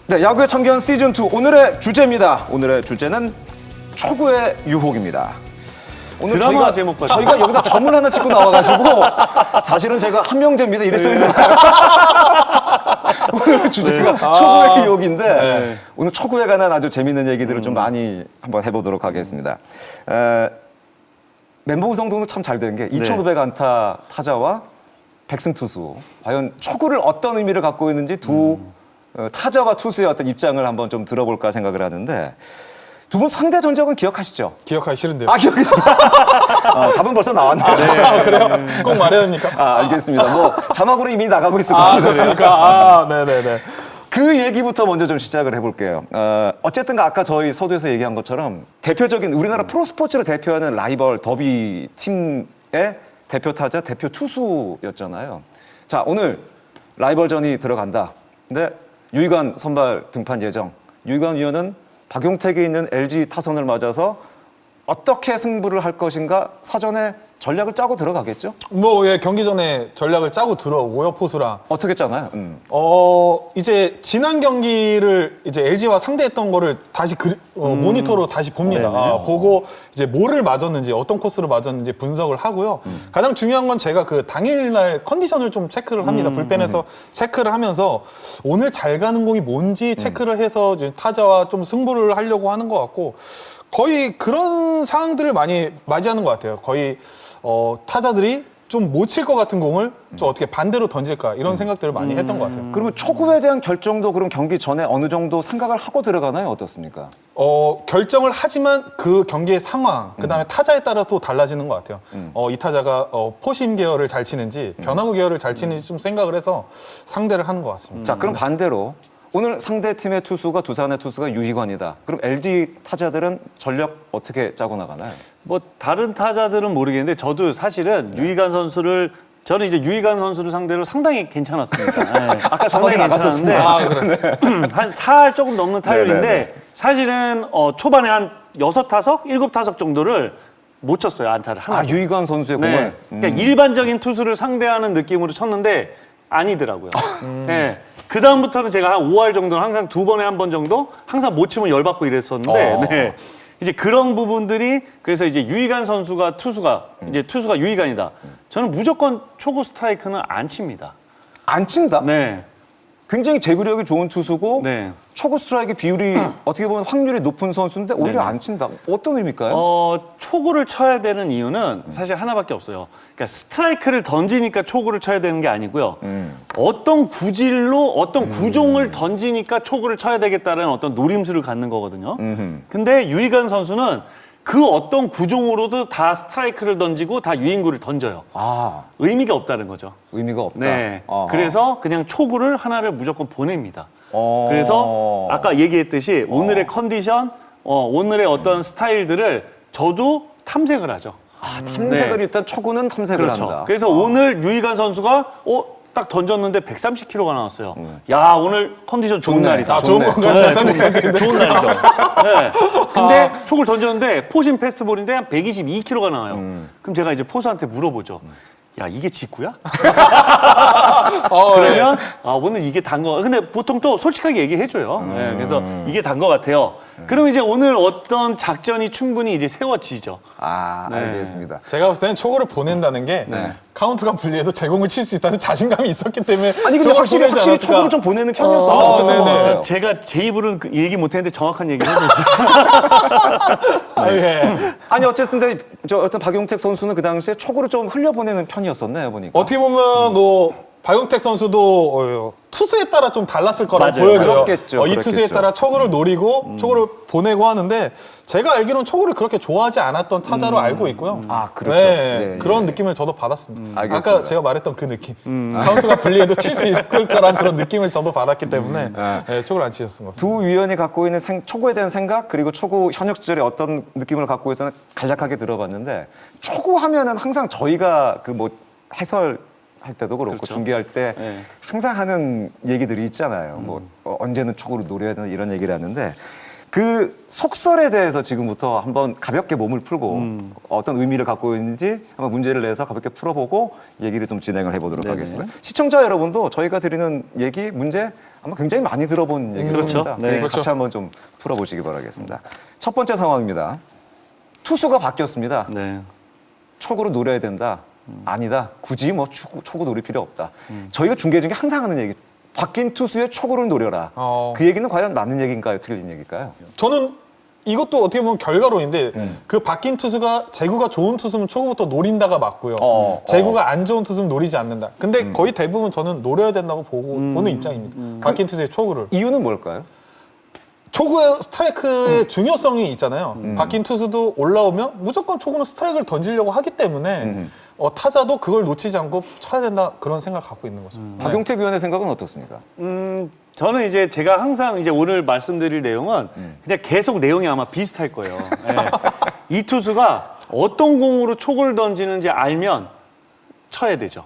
네, 야구의 참견 시즌2 오늘의 주제입니다. 오늘의 주제는 초구의 유혹입니다. 오늘 드라마 제목 같아요. 저희가 여기다 점을 하나 찍고 나와가지고 사실은 제가 한명제입니다 이랬어요. 오늘 주제가 초구의 유혹인데 오늘 초구에 관한 아주 재밌는 얘기들을 좀 많이 한번 해보도록 하겠습니다. 멤버 구성도 참 잘 된 게 2,500안타 타자와 100승 투수. 과연 초구를 어떤 의미를 갖고 있는지 두 타자와 투수의 어떤 입장을 한번 좀 들어볼까 생각을 하는데 두 분 상대 전적은 기억하시죠? 기억하기 싫은데요. 아, 기억하시죠? 답은 벌써 나왔네요. 아, 그래요? 꼭 말해야 됩니까? 아, 알겠습니다. 뭐 자막으로 이미 나가고 있을 아, 겁니다. 그렇습니까? 아, 네네네. 그 얘기부터 먼저 좀 시작을 해볼게요. 어쨌든 아까 저희 서두에서 얘기한 것처럼 대표적인 우리나라 프로스포츠를 대표하는 라이벌 더비 팀의 대표 타자, 대표 투수였잖아요. 자, 오늘 라이벌전이 들어간다. 근데 유희관 선발 등판 예정. 유희관 위원은 박용택이 있는 LG 타선을 맞아서 어떻게 승부를 할 것인가 사전에 전략을 짜고 들어가겠죠? 뭐, 예, 경기 전에 전략을 짜고 들어오고요, 포수랑. 어떻게 짜나요? 이제 지난 경기를 이제 LG와 상대했던 거를 다시 모니터로 다시 봅니다. 보고 이제 뭐를 맞았는지, 어떤 코스를 맞았는지 분석을 하고요. 가장 중요한 건 제가 그 당일날 컨디션을 좀 체크를 합니다. 불펜에서 체크를 하면서 오늘 잘 가는 공이 뭔지 체크를 해서 이제 타자와 좀 승부를 하려고 하는 것 같고 거의 그런 상황들을 많이 맞이하는 것 같아요. 거의 타자들이 좀 못 칠 것 같은 공을 좀 어떻게 반대로 던질까 이런 생각들을 많이 했던 것 같아요. 그리고 초구에 대한 결정도 그럼 경기 전에 어느 정도 생각을 하고 들어가나요? 어떻습니까? 결정을 하지만 그 경기의 상황, 그 다음에 타자에 따라서 또 달라지는 것 같아요. 이 타자가 포심 계열을 잘 치는지 변화구 계열을 잘 치는지 좀 생각을 해서 상대를 하는 것 같습니다. 자, 그럼 반대로 오늘 상대 팀의 투수가 두산의 투수가 유희관이다. 그럼 LG 타자들은 전력 어떻게 짜고 나가나요? 뭐 다른 타자들은 모르겠는데 저도 사실은 유희관 선수를 저는 이제 유희관 선수를 상대로 상당히 괜찮았습니다. 네. 아까 자막에 나갔었습니다. 한 4할 조금 넘는 타율인데 네네네. 사실은 초반에 한 6타석, 7타석 정도를 못 쳤어요. 안타를 하나. 아, 유희관 선수의 공을. 네. 그러니까 일반적인 투수를 상대하는 느낌으로 쳤는데 아니더라고요. 네. 그 다음부터는 제가 한 5할 정도는 항상 2번에 1번 정도 항상 못 치면 열받고 이랬었는데 네. 이제 그런 부분들이 그래서 이제 유희관 선수가 이제 투수가 유희관이다. 저는 무조건 초구 스트라이크는 안 칩니다. 안 친다? 네. 굉장히 제구력이 좋은 투수고 네. 초구 스트라이크 비율이 어떻게 보면 확률이 높은 선수인데 오히려 안 친다. 어떤 의미일까요? 초구를 쳐야 되는 이유는 사실 하나밖에 없어요. 그러니까 스트라이크를 던지니까 초구를 쳐야 되는 게 아니고요. 어떤 구질로 어떤 구종을 던지니까 초구를 쳐야 되겠다는 어떤 노림수를 갖는 거거든요. 근데 유희관 선수는 그 어떤 구종으로도 다 스트라이크를 던지고 다 유인구를 던져요. 아, 의미가 없다는 거죠. 의미가 없다. 네. 아하. 그래서 그냥 초구를 하나를 무조건 보냅니다. 어. 그래서 아까 얘기했듯이 오늘의 컨디션, 오늘의 어떤 스타일들을 저도 탐색을 하죠. 아, 탐색을 네. 일단 초구는 탐색을 그렇죠. 한다. 그래서 오늘 유희관 선수가 딱 던졌는데 130km가 나왔어요. 야, 오늘 컨디션 좋은 좋네. 날이다. 아, 좋은 좋네. 건가요? 좋은 날이죠. 네. 근데 초구를 던졌는데 포신 패스트볼인데 한 122km가 나와요. 그럼 제가 이제 포수한테 물어보죠. 야, 이게 직구야? 그러면 오늘 이게 단 거. 근데 보통 또 솔직하게 얘기해줘요. 네, 그래서 이게 단 거 같아요. 그럼 이제 오늘 어떤 작전이 충분히 이제 세워지죠. 아, 네. 알겠습니다. 제가 봤을 때는 초구를 보낸다는 게 카운트가 불리해도 제공을 칠 수 있다는 자신감이 있었기 때문에 아니, 근데 초구를 확실히 보내지 않았을까. 초구를 좀 보내는 편이었어요. 어떤 네네. 것 같아요? 제가 제 입으로는 얘기 못했는데 정확한 얘기를 해줬어요. 아니, 어쨌든 근데 어떤 박용택 선수는 그 당시에 초구를 좀 흘려보내는 편이었었네요, 보니까. 어떻게 보면 박용택 선수도 투수에 따라 좀 달랐을 거라고 맞아요. 보여져요. 그렇겠죠, 이 투수에 그렇겠죠. 따라 초구를 노리고 초구를 보내고 하는데 제가 알기로는 초구를 그렇게 좋아하지 않았던 타자로 알고 있고요. 아, 그렇죠. 네, 예, 그런 예. 느낌을 저도 받았습니다. 알겠습니다. 아까 제가 말했던 그 느낌. 카운트가 불리해도 칠 수 있을 거란 그런 느낌을 저도 받았기 때문에 네, 초구를 안 치셨던 것 같습니다. 두 위원이 갖고 있는 초구에 대한 생각 그리고 초구 현역 시절에 어떤 느낌을 갖고 있었나 간략하게 들어봤는데 초구 하면은 항상 저희가 그 뭐 해설할 때도 그렇고 그렇죠. 중계할 때 네. 항상 하는 얘기들이 있잖아요. 뭐 언제는 초구를 노려야 되나 이런 얘기를 하는데 그 속설에 대해서 지금부터 한번 가볍게 몸을 풀고 어떤 의미를 갖고 있는지 한번 문제를 내서 가볍게 풀어보고 얘기를 좀 진행을 해보도록 네네. 하겠습니다. 시청자 여러분도 저희가 드리는 얘기, 문제 아마 굉장히 많이 들어본 얘기입니다. 그렇죠. 네. 같이 한번 좀 풀어보시기 바라겠습니다. 첫 번째 상황입니다. 투수가 바뀌었습니다. 네. 초구로 노려야 된다. 아니다. 굳이 뭐 초구 노릴 필요 없다. 저희가 중계 중에 항상 하는 얘기. 바뀐 투수의 초구를 노려라. 그 얘기는 과연 맞는 얘기인가요? 틀린 얘기일까요? 저는 이것도 어떻게 보면 결과론인데 그 바뀐 투수가 재구가 좋은 투수면 초구부터 노린다가 맞고요. 재구가 안 좋은 투수면 노리지 않는다. 근데 거의 대부분 저는 노려야 된다고 보는 입장입니다. 바뀐 투수의 초구를. 이유는 뭘까요? 초구의 스트라이크의 중요성이 있잖아요. 바뀐 투수도 올라오면 무조건 초구는 스트라이크를 던지려고 하기 때문에 타자도 그걸 놓치지 않고 쳐야 된다 그런 생각을 갖고 있는 거죠. 박용택 위원의 생각은 어떻습니까? 저는 이제 제가 항상 이제 오늘 말씀드릴 내용은 그냥 계속 내용이 아마 비슷할 거예요. 네. 이 투수가 어떤 공으로 초구를 던지는지 알면 쳐야 되죠.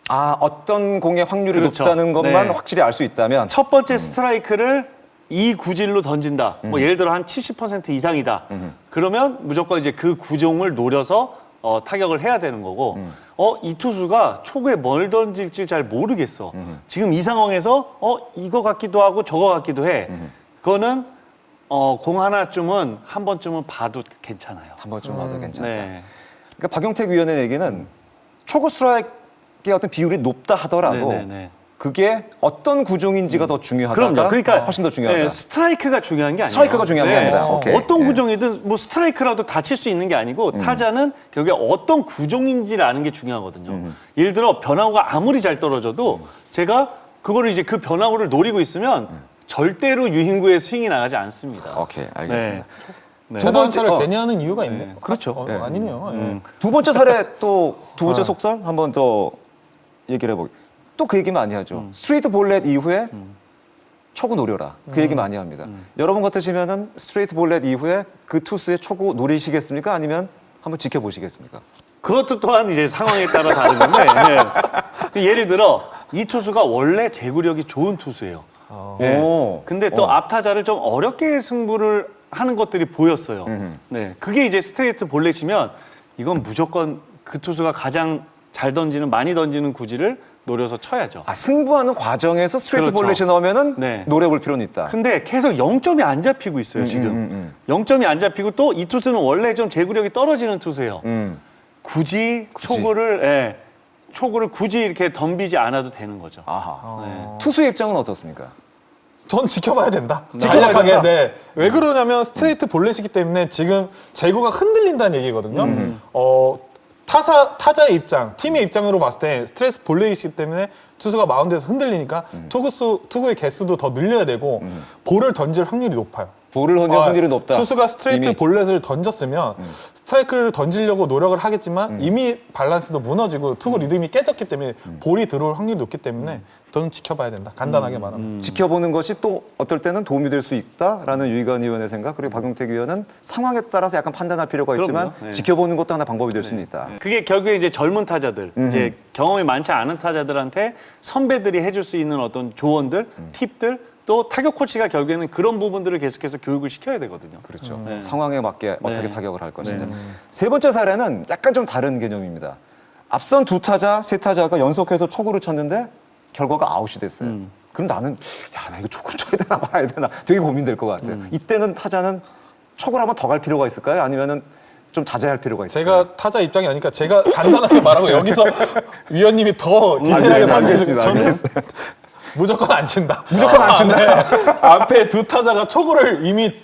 아, 어떤 공의 확률이 그렇죠. 높다는 것만 네. 확실히 알 수 있다면 첫 번째 스트라이크를 이 구질로 던진다. 뭐 예를 들어 한 70% 이상이다. 그러면 무조건 이제 그 구종을 노려서 타격을 해야 되는 거고, 이 투수가 초구에 뭘 던질지 잘 모르겠어. 지금 이 상황에서 이거 같기도 하고 저거 같기도 해. 그거는 공 하나쯤은 한 번쯤은 봐도 괜찮아요. 한 번쯤 와도 괜찮다. 네. 그러니까 박용택 위원의 얘기는 초구 스트라이크의 어떤 비율이 높다 하더라도 네네네. 그게 어떤 구종인지가 더 중요하다가 그럼요. 그러니까 훨씬 더 중요하다. 네, 스트라이크가 중요한 게 아니에요. 스트라이크가 중요한 게 아니다. 오케이. 어떤 예. 구종이든 뭐 스트라이크라도 다칠 수 있는 게 아니고 타자는 결국에 어떤 구종인지를 아는 게 중요하거든요. 예를 들어 변화구가 아무리 잘 떨어져도 제가 그거를 이제 그 변화구를 노리고 있으면 절대로 유인구의 스윙이 나가지 않습니다. 오케이, 알겠습니다. 네. 두 번째를 괜히 하는 이유가 있네. 네. 그렇죠. 예. 아니네요. 예. 두 번째 사례 또 두 번째 속설 한번 더 얘기를 해보기. 또 그 얘기 많이 하죠. 스트레이트 볼넷 이후에 초구 노려라. 그 얘기 많이 합니다. 여러분 같으시면은 스트레이트 볼넷 이후에 그 투수의 초구 노리시겠습니까? 아니면 한번 지켜보시겠습니까? 그것도 또한 이제 상황에 따라 다르는데 네. 예를 들어 이 투수가 원래 제구력이 좋은 투수예요. 네. 오. 근데 또 앞타자를 좀 어렵게 승부를 하는 것들이 보였어요. 네. 그게 이제 스트레이트 볼넷이면 이건 무조건 그 투수가 가장 잘 던지는 많이 던지는 구질을 노려서 쳐야죠. 아, 승부하는 과정에서 스트레이트 그렇죠. 볼넷이 넣으면은 네. 노려볼 필요는 있다. 근데 계속 0점이 안 잡히고 있어요, 지금. 0점이 안 잡히고 또 이 투수는 원래 좀 제구력이 떨어지는 투수예요. 굳이 초구를 굳이 이렇게 덤비지 않아도 되는 거죠. 아하. 네. 투수의 입장은 어떻습니까? 전 지켜봐야 된다. 지켜봐야 간략하게, 된다. 네. 왜 그러냐면 스트레이트 볼넷이기 때문에 지금 제구가 흔들린다는 얘기거든요. 타자의 입장, 팀의 입장으로 봤을 때 스트레이트 볼넷이기 때문에 투수가 마운드에서 흔들리니까 투구의 개수도 더 늘려야 되고 볼을 던질 확률이 높아요. 볼을 던질 확률이 높다. 투수가 스트레이트 이미. 볼넷을 던졌으면 스트라이크를 던지려고 노력을 하겠지만 이미 밸런스도 무너지고 투구 리듬이 깨졌기 때문에 볼이 들어올 확률이 높기 때문에 저는 지켜봐야 된다. 간단하게 말하면. 지켜보는 것이 또 어떨 때는 도움이 될 수 있다라는 유희관 의원의 생각, 그리고 박용택 의원은 상황에 따라서 약간 판단할 필요가 있지만 그럼요. 네. 지켜보는 것도 하나 방법이 될 수는 있다. 그게 결국에 이제 젊은 타자들, 이제 경험이 많지 않은 타자들한테 선배들이 해줄 수 있는 어떤 조언들, 팁들, 또 타격 코치가 결국에는 그런 부분들을 계속해서 교육을 시켜야 되거든요. 그렇죠. 네. 상황에 맞게 어떻게 네. 타격을 할 것인가. 네. 세 번째 사례는 약간 좀 다른 개념입니다. 앞선 두 타자, 세 타자가 연속해서 초구를 쳤는데 결과가 아웃이 됐어요. 그럼 나는 나 이거 초구를 쳐야 되나 말아야 되나 되게 고민될 것 같아요. 이때는 타자는 초구를 한번 더 갈 필요가 있을까요? 아니면은 좀 자제할 필요가 있을까요? 제가 타자 입장이 아니니까 제가 간단하게 말하고 여기서 위원님이 더 디테일하게 알겠습니다. 저는 알겠습니다. 무조건 안 친다. 무조건 안 친다. 네. 앞에 두 타자가 초구를 이미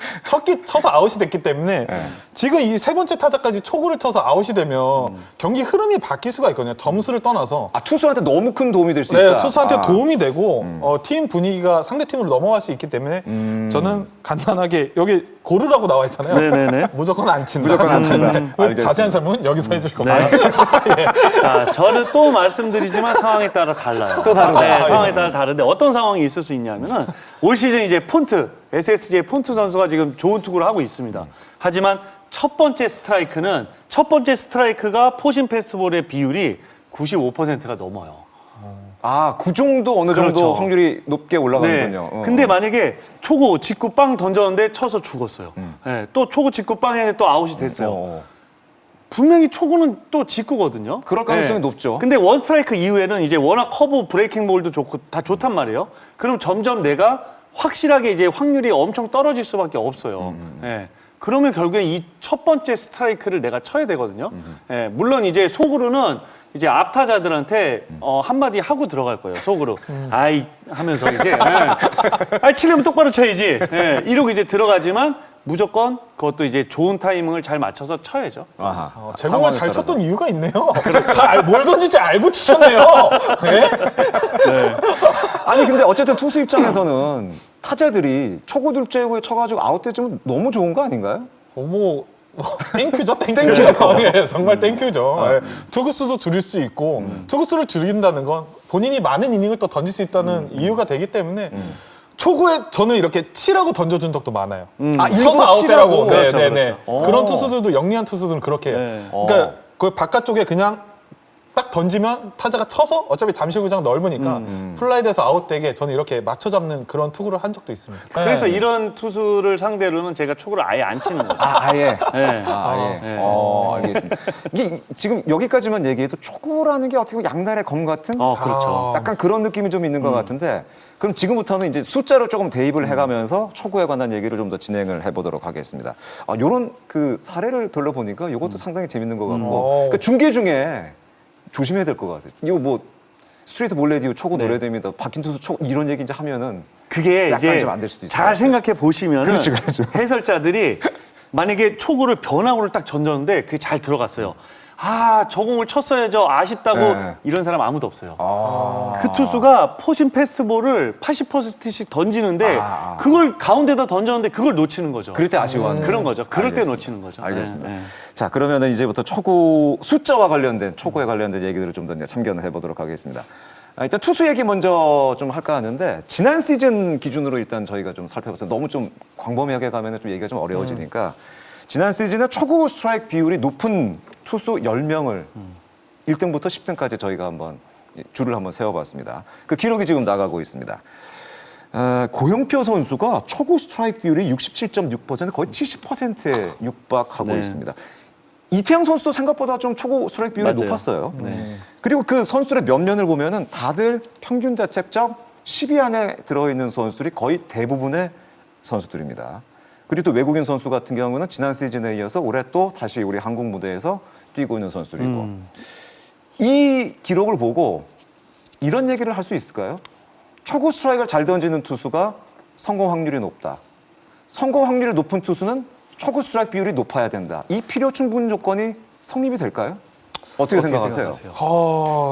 쳐서 아웃이 됐기 때문에 지금 이 세 번째 타자까지 초구를 쳐서 아웃이 되면 경기 흐름이 바뀔 수가 있거든요. 점수를 떠나서. 아, 투수한테 너무 큰 도움이 될 수 네, 있다. 투수한테 아. 도움이 되고 팀 분위기가 상대 팀으로 넘어갈 수 있기 때문에 저는 간단하게 여기 고르라고 나와 있잖아요. 네네네. 무조건 안 친다. 무조건 안 친다. 그 알겠습니다. 자세한 설명은 여기서 해줄 겁니다. 자, 저는 또 말씀드리지만 상황에 따라 달라요. 또 다르다. 네, 상황에 따라 다른데 어떤 상황이 있을 수 있냐면은 올 시즌 이제 폰트, SSG의 폰트 선수가 지금 좋은 투구를 하고 있습니다. 하지만 첫 번째 스트라이크가 포신 패스트볼의 비율이 95%가 넘어요. 아, 그 정도 어느 정도 그렇죠. 확률이 높게 올라가는군요. 네. 근데 만약에 초구 직구 빵 던졌는데 쳐서 죽었어요. 네. 또 초구 직구 빵에 또 아웃이 됐어요. 분명히 초구는 또 직구거든요. 그럴 가능성이 높죠. 근데 원 스트라이크 이후에는 이제 워낙 커브, 브레이킹 볼도 좋고 다 좋단 말이에요. 그럼 점점 내가 확실하게 이제 확률이 엄청 떨어질 수밖에 없어요. 예. 그러면 결국에 이 첫 번째 스트라이크를 내가 쳐야 되거든요. 예. 물론 이제 속으로는 이제 앞타자들한테 한마디 하고 들어갈 거예요. 속으로. 아이 하면서 이제 아이 치려면 똑바로 쳐야지. 예. 이러고 이제 들어가지만 무조건 그것도 이제 좋은 타이밍을 잘 맞춰서 쳐야죠. 아하. 제공을 잘 상황에 따라서. 쳤던 이유가 있네요. 뭘 던질지 알고 치셨네요. 네? 아니 근데 어쨌든 투수 입장에서는 타자들이 초구 둘째 후에 쳐가지고 아웃되면 너무 좋은 거 아닌가요? 뭐 땡큐죠, 땡큐. 땡큐죠. 예, 정말 땡큐죠. 예. 투구수도 줄일 수 있고 투구수를 줄인다는 건 본인이 많은 이닝을 또 던질 수 있다는 이유가 되기 때문에 초구에 저는 이렇게 치라고 던져준 적도 많아요. 아, 쳐서 일부러 아웃되라고. 치라고? 그렇죠, 네네네. 그렇죠. 그런 투수들도 영리한 투수들은 그렇게 해요. 네. 그러니까 그 바깥쪽에 그냥 딱 던지면 타자가 쳐서 어차피 잠실구장 넓으니까 플라이 돼서 아웃되게 저는 이렇게 맞춰 잡는 그런 투구를 한 적도 있습니다. 그래서 네. 이런 투수를 상대로는 제가 초구를 아예 안 치는 거죠. 아예. 네. 아예. 네. 알겠습니다. 이게 지금 여기까지만 얘기해도 초구라는 게 어떻게 보면 양날의 검 같은 그렇죠. 약간 그런 느낌이 좀 있는 것 같은데 그럼 지금부터는 이제 숫자를 조금 대입을 해가면서 초구에 관한 얘기를 좀 더 진행을 해보도록 하겠습니다. 요런 그 사례를 별로 보니까 이것도 상당히 재밌는 것 같고 그 중계 중에 조심해야 될 것 같아요. 이거 뭐 스트레이트 몰레디오 초구 노래됩니다. 박힌 투수 초구 이런 얘기 이제 하면은 그게 약간 이제 좀 안 될 수도 있어요. 잘 생각해 보시면은 그렇죠, 그렇죠. 해설자들이 만약에 초구를 변화구를 딱 던졌는데 그게 잘 들어갔어요. 아, 저 공을 쳤어야죠. 아쉽다고 네. 이런 사람 아무도 없어요. 그 투수가 포신 패스트볼을 80%씩 던지는데 그걸 가운데다 던졌는데 그걸 놓치는 거죠. 그럴 때 아쉬워하는 그런 거죠. 그럴 때 알겠습니다. 놓치는 거죠. 알겠습니다. 네, 네. 자, 그러면은 이제부터 초구 숫자와 관련된 초구에 관련된 얘기들을 좀 더 이제 참견을 해보도록 하겠습니다. 일단 투수 얘기 먼저 좀 할까 하는데 지난 시즌 기준으로 일단 저희가 좀 살펴봤어요. 너무 좀 광범위하게 가면은 좀 얘기가 좀 어려워지니까 지난 시즌에 초구 스트라이크 비율이 높은 투수 10명을 1등부터 10등까지 저희가 한번 줄을 한번 세워봤습니다. 그 기록이 지금 나가고 있습니다. 고영표 선수가 초구 스트라이크 비율이 67.6% 거의 70%에 육박하고 네. 있습니다. 이태양 선수도 생각보다 좀 초구 스트라이크 비율이 맞아요. 높았어요. 네. 그리고 그 선수들의 면면을 보면은 다들 평균 자책점 10위 안에 들어있는 선수들이 거의 대부분의 선수들입니다. 그리고 또 외국인 선수 같은 경우는 지난 시즌에 이어서 올해 또 다시 우리 한국 무대에서 뛰고 있는 선수들이고 이 기록을 보고 이런 얘기를 할 수 있을까요? 초구 스트라이크를 잘 던지는 투수가 성공 확률이 높다. 성공 확률이 높은 투수는 초구 스트라이크 비율이 높아야 된다. 이 필요 충분 조건이 성립이 될까요? 어떻게 생각하세요?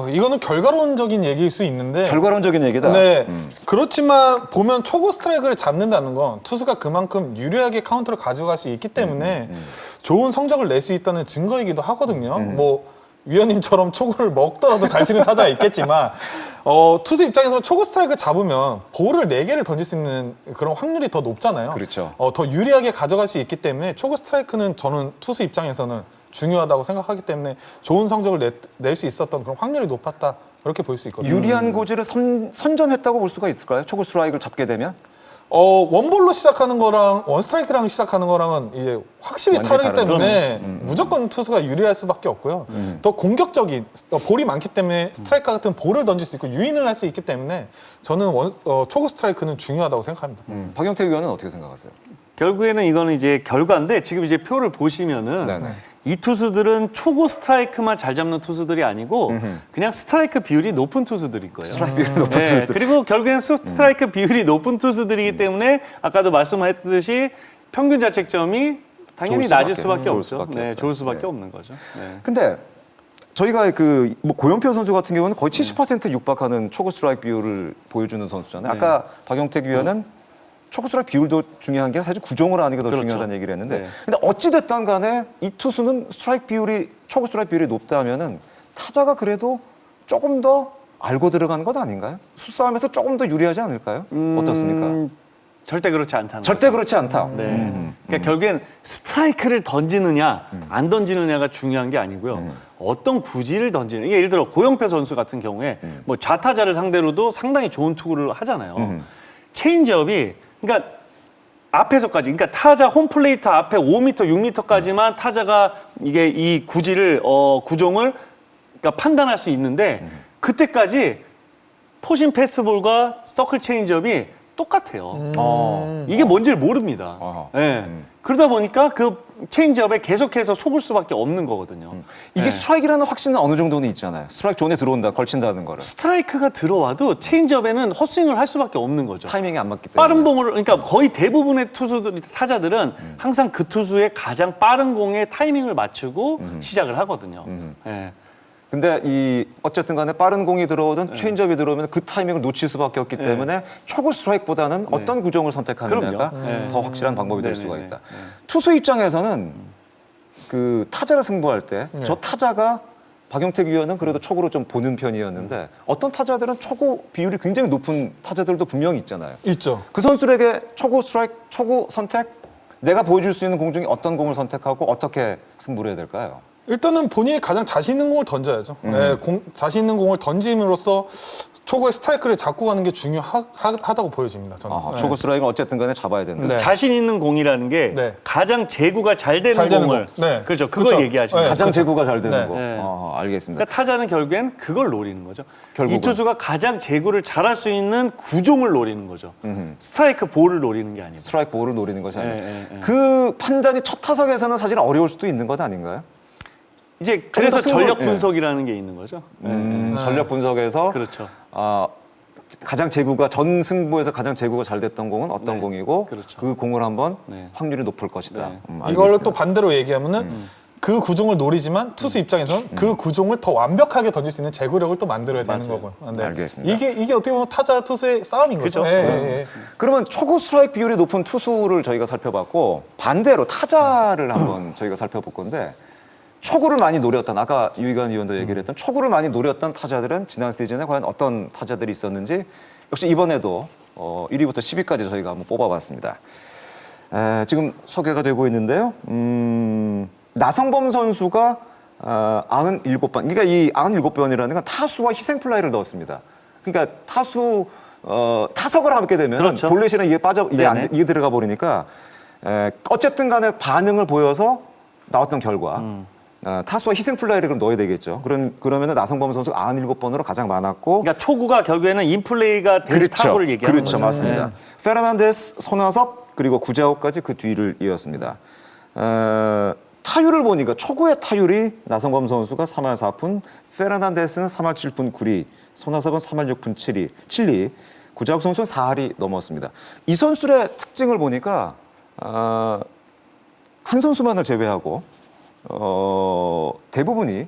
이거는 결과론적인 얘기일 수 있는데 결과론적인 얘기다. 네. 그렇지만 보면 초구 스트라이크를 잡는다는 건 투수가 그만큼 유리하게 카운트를 가져갈 수 있기 때문에 좋은 성적을 낼 수 있다는 증거이기도 하거든요. 뭐 위원님처럼 초구를 먹더라도 잘 치는 타자가 있겠지만 투수 입장에서 초구 스트라이크를 잡으면 볼을 4개를 던질 수 있는 그런 확률이 더 높잖아요. 그렇죠. 더 유리하게 가져갈 수 있기 때문에 초구 스트라이크는 저는 투수 입장에서는 중요하다고 생각하기 때문에 좋은 성적을 낼 수 있었던 그런 확률이 높았다. 그렇게 볼 수 있거든요. 유리한 고지를 선점했다고 볼 수가 있을까요? 초구 스트라이크를 잡게 되면? 원볼로 시작하는 거랑 원스트라이크랑 시작하는 거랑은 이제 확실히 완전히 다르기 다르죠. 때문에 무조건 투수가 유리할 수밖에 없고요. 더 공격적인 볼이 많기 때문에 스트라이크 같은 볼을 던질 수 있고 유인을 할 수 있기 때문에 저는 초구 스트라이크는 중요하다고 생각합니다. 박영택 의원은 어떻게 생각하세요? 결국에는 이거는 이제 결과인데 지금 이제 표를 보시면은 네네. 이 투수들은 초구 스트라이크만 잘 잡는 투수들이 아니고 그냥 스트라이크 비율이 높은 투수들일 거예요. 스트라이크 비율이 높은 네, 투수들. 그리고 결국엔 스트라이크 비율이 높은 투수들이기 때문에 아까도 말씀했듯이 평균 자책점이 당연히 낮을 수밖에 좋을 없죠. 수밖에 네, 없다. 좋을 수밖에 네. 없는 거죠. 네. 근데 저희가 그 뭐 고영표 선수 같은 경우는 거의 70% 육박하는 초구 스트라이크 비율을 보여주는 선수잖아요. 아까 박영택 위원은 초구 스트라이크 비율도 중요한 게 사실 구종을 아는 게 더 그렇죠. 중요하다는 얘기를 했는데 네. 근데 어찌 됐든 간에 이 투수는 초구 스트라이크 비율이 높다면은 타자가 그래도 조금 더 알고 들어가는 것 아닌가요? 수싸움에서 조금 더 유리하지 않을까요? 어떻습니까? 절대 그렇지 않다는 절대 거죠. 그렇지 않다. 네. 그러니까 결국엔 스트라이크를 던지느냐 안 던지느냐가 중요한 게 아니고요. 어떤 구질을 던지는. 예를 들어 고영표 선수 같은 경우에 뭐 좌타자를 상대로도 상당히 좋은 투구를 하잖아요. 체인지업이 그러니까 앞에서까지, 그러니까 타자 홈플레이트 앞에 5m, 6m까지만 타자가 이게 이 구질을 구종을 그러니까 판단할 수 있는데 그때까지 포신 패스트볼과 서클 체인지업이 똑같아요. 이게 뭔지를 모릅니다. 예. 그러다 보니까 그 체인지업에 계속해서 속을 수밖에 없는 거거든요. 이게 예. 스트라이크라는 확신은 어느 정도는 있잖아요. 스트라이크 존에 들어온다, 걸친다는 거를. 스트라이크가 들어와도 체인지업에는 헛스윙을 할 수밖에 없는 거죠. 타이밍이 안 맞기 때문에. 빠른 공을, 그러니까 거의 대부분의 투수들, 타자들은 항상 그 투수의 가장 빠른 공에 타이밍을 맞추고 시작을 하거든요. 예. 근데 이 어쨌든 간에 빠른 공이 들어오든 체인지업이 들어오면 그 타이밍을 놓칠 수밖에 없기 때문에 초구 스트라이크보다는 어떤 구종을 선택하느냐가 그럼요. 더 확실한 방법이 될 수가 네네네. 있다. 투수 입장에서는 그 타자를 승부할 때 저 타자가 박용택 위원은 그래도 초구로 좀 보는 편이었는데 어떤 타자들은 초구 비율이 굉장히 높은 타자들도 분명히 있잖아요. 있죠. 그 선수들에게 초구 스트라이크, 초구 선택 내가 보여줄 수 있는 공 중에 어떤 공을 선택하고 어떻게 승부를 해야 될까요? 일단은 본인이 가장 자신 있는 공을 던져야죠. 네, 자신 있는 공을 던짐으로써 초구의 스트라이크를 잡고 가는 게 중요하다고 보여집니다. 저는. 아하, 네. 초구 스트라이크는 어쨌든 간에 잡아야 된다. 네. 자신 있는 공이라는 게 네. 가장 제구가 잘 되는 잘 되는 공을 공. 네. 그렇죠. 그걸 그렇죠. 얘기하시는 네. 거죠. 가장 제구가 잘 되는 네. 거. 네. 알겠습니다. 그러니까 타자는 결국엔 그걸 노리는 거죠. 결국은. 이 투수가 가장 제구를 잘할 수 있는 구종을 노리는 거죠. 스트라이크 볼을 노리는 게 아니고. 스트라이크 볼을 노리는 것이 아니라 예. 그 판단이 첫 타석에서는 사실 어려울 수도 있는 것 아닌가요? 이제 그래서 더 승부- 전력 예. 분석이라는 게 있는 거죠. 전력 분석에서 그렇죠. 가장 제구가 전 승부에서 가장 제구가 잘 됐던 공은 어떤 네. 공이고 그렇죠. 그 공을 한번 네. 확률이 높을 것이다. 네. 이걸로 알겠습니다. 또 반대로 얘기하면은 그 구종을 노리지만 투수 입장에서는 그 구종을 더 완벽하게 던질 수 있는 제구력을 또 만들어야 되는 맞아요. 거고요. 네. 알겠습니다. 이게 어떻게 보면 타자 투수의 싸움인 거죠. 그죠. 예, 예, 예. 그러면 초구 스트라이크 비율이 높은 투수를 저희가 살펴봤고 반대로 타자를 한번 저희가 살펴볼 건데 초구를 많이 노렸던 아까 유희관 위원도 얘기를 했던 초구를 많이 노렸던 타자들은 지난 시즌에 과연 어떤 타자들이 있었는지 역시 이번에도 1위부터 10위까지 저희가 한번 뽑아봤습니다. 지금 소개가 되고 있는데요. 나성범 선수가 97번. 그러니까 이 97번이라는 건 타수와 희생플라이를 넣었습니다. 그러니까 타석을 하게 되면 그렇죠. 볼넷이랑 네네. 이게 들어가 버리니까 어쨌든 간에 반응을 보여서 나왔던 결과 타수와 희생플라이를 그럼 넣어야 되겠죠. 그러면은 나성범 선수가 97번으로 가장 많았고 그러니까 초구가 결국에는 인플레이가 된 타구를 얘기하는 그렇죠. 거죠. 맞습니다. 페르난데스, 손아섭 그리고 구자욱까지 그 뒤를 이었습니다. 타율을 보니까 초구의 타율이 나성범 선수가 3할 4푼, 페르난데스는 3할 7푼 9리, 손아섭은 3할 6푼 7리, 구자욱 선수는 4할이 넘었습니다. 이 선수들의 특징을 보니까 한 선수만을 제외하고 대부분이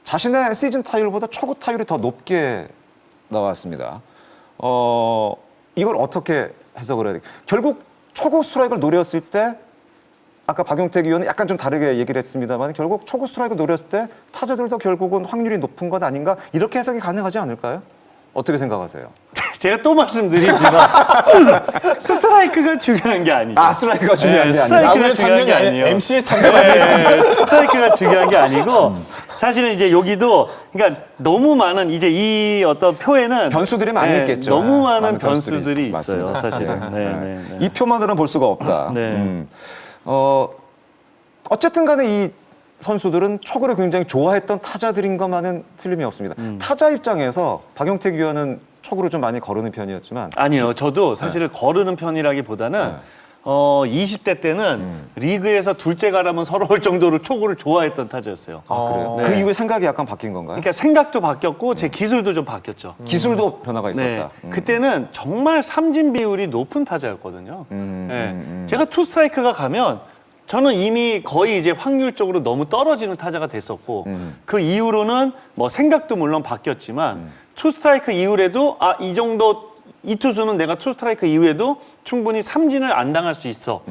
자신의 시즌 타율보다 초구 타율이 더 높게 나왔습니다. 이걸 어떻게 해석을 해야 될까요? 결국 초구 스트라이크를 노렸을 때 아까 박용택 의원은 약간 좀 다르게 얘기를 했습니다만 결국 초구 스트라이크를 노렸을 때 타자들도 결국은 확률이 높은 것 아닌가 이렇게 해석이 가능하지 않을까요? 어떻게 생각하세요? 제가 또 말씀드리지만 스트라이크가 중요한 게 아니죠. 스트라이크가 중요한 게 아니라 스트라이크가 야구의 중요한 게 장면이 아니에요. MC의 장면. 스트라이크가 중요한 게 아니고 사실은 이제 여기도 그러니까 너무 많은 이제 이 어떤 표에는 변수들이 많이 있겠죠. 너무 많은 많은 변수들이 있어요. 맞습니다. 사실은. 네. 이 표만으로는 볼 수가 없다. 네. 어쨌든 간에 이 선수들은 초구를 굉장히 좋아했던 타자들인 것만은 틀림이 없습니다. 타자 입장에서 박용택 위원은 초구를 좀 많이 거르는 편이었지만 아니요. 저도 사실 거르는 편이라기보다는 20대 때는 리그에서 둘째 가라면 서러울 정도로 초구를 좋아했던 타자였어요. 그래요? 네. 그 이후에 생각이 약간 바뀐 건가요? 그러니까 생각도 바뀌었고 제 기술도 좀 바뀌었죠. 기술도 변화가 네. 있었다. 그때는 정말 삼진 비율이 높은 타자였거든요. 네. 제가 투 스트라이크가 가면 저는 이미 거의 이제 확률적으로 너무 떨어지는 타자가 됐었고 그 이후로는 뭐 생각도 물론 바뀌었지만 투 스트라이크 이후에도 이 정도 이 투수는 내가 투 스트라이크 이후에도 충분히 삼진을 안 당할 수 있어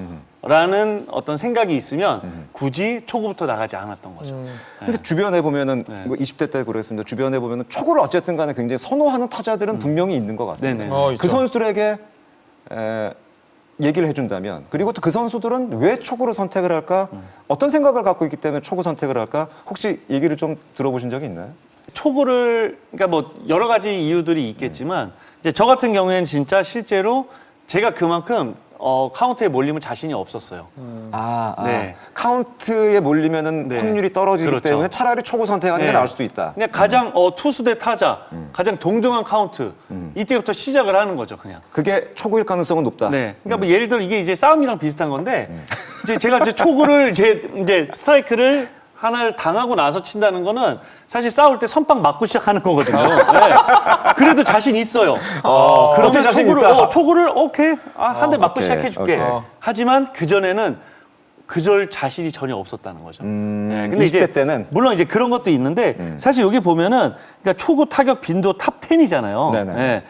라는 어떤 생각이 있으면 굳이 초구부터 나가지 않았던 거죠. 근데 주변에 보면은 뭐 20대 때 그랬습니다. 주변에 보면은 초구를 어쨌든 간에 굉장히 선호하는 타자들은 분명히 있는 것 같습니다. 네네. 있죠. 그 선수들에게 얘기를 해준다면 그리고 또 그 선수들은 왜 초구를 선택을 할까? 어떤 생각을 갖고 있기 때문에 초구 선택을 할까? 혹시 얘기를 좀 들어보신 적이 있나요? 초구를 그러니까 뭐 여러 가지 이유들이 있겠지만 이제 저 같은 경우에는 진짜 실제로 제가 그만큼 카운트에 몰리면 자신이 없었어요. 네. 카운트에 몰리면은 네. 확률이 떨어지기 그렇죠. 때문에 차라리 초구 선택하는 게 네. 나을 수도 있다. 그냥 가장 투수 대 타자, 가장 동등한 카운트 이때부터 시작을 하는 거죠, 그냥. 그게 초구일 가능성은 높다. 네. 그러니까 뭐 예를 들어 이게 이제 싸움이랑 비슷한 건데 이제 제가 이제 초구를 이제 스트라이크를 하나를 당하고 나서 친다는 거는 사실 싸울 때 선빵 맞고 시작하는 거거든요. 네. 그래도 자신 있어요. 그러면 어째 자신 초구를, 있다. 초구를 오케이 한 대 맞고 오케이, 시작해줄게. 오케이. 하지만 그 전에는 그럴 자신이 전혀 없었다는 거죠. 네, 20대 때는? 물론 이제 그런 것도 있는데 사실 여기 보면은 그러니까 초구 타격 빈도 탑 10이잖아요. 네네.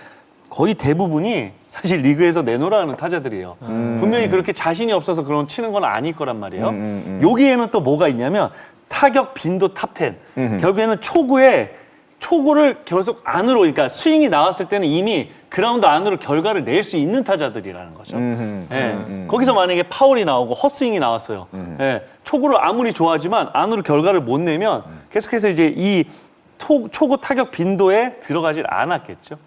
거의 대부분이 사실 리그에서 내놓으라는 타자들이에요. 분명히 그렇게 자신이 없어서 그런 치는 건 아닐 거란 말이에요. 여기에는 또 뭐가 있냐면 타격 빈도 탑 10. 결국에는 초구를 계속 안으로, 그러니까 스윙이 나왔을 때는 이미 그라운드 안으로 결과를 낼 수 있는 타자들이라는 거죠. 거기서 만약에 파울이 나오고 헛스윙이 나왔어요. 초구를 아무리 좋아하지만 안으로 결과를 못 내면 계속해서 이제 이 초구 타격 빈도에 들어가질 않았겠죠.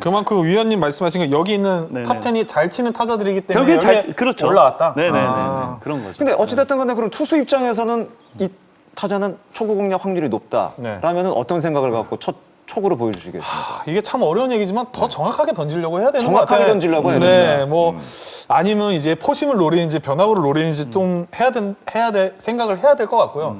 그만큼 위원님 말씀하신 거 여기 있는 네네. 탑 10이 잘 치는 타자들이기 때문에 결국엔 여기에 그렇죠. 올라왔다. 네네네. 아. 그런 거죠. 근데 어찌됐든 간에 그럼 투수 입장에서는 이 타자는 초구 공략 확률이 높다. 네. 라면은 어떤 생각을 갖고 첫 초구로 보여주시겠습니까? 이게 참 어려운 얘기지만 더 정확하게 던지려고 해야 되는 것 정확하게 같아요. 던지려고 해야 네, 된다. 뭐 아니면 이제 포심을 노리는지 변화구를 노리는지 좀 생각을 해야 될 것 같고요.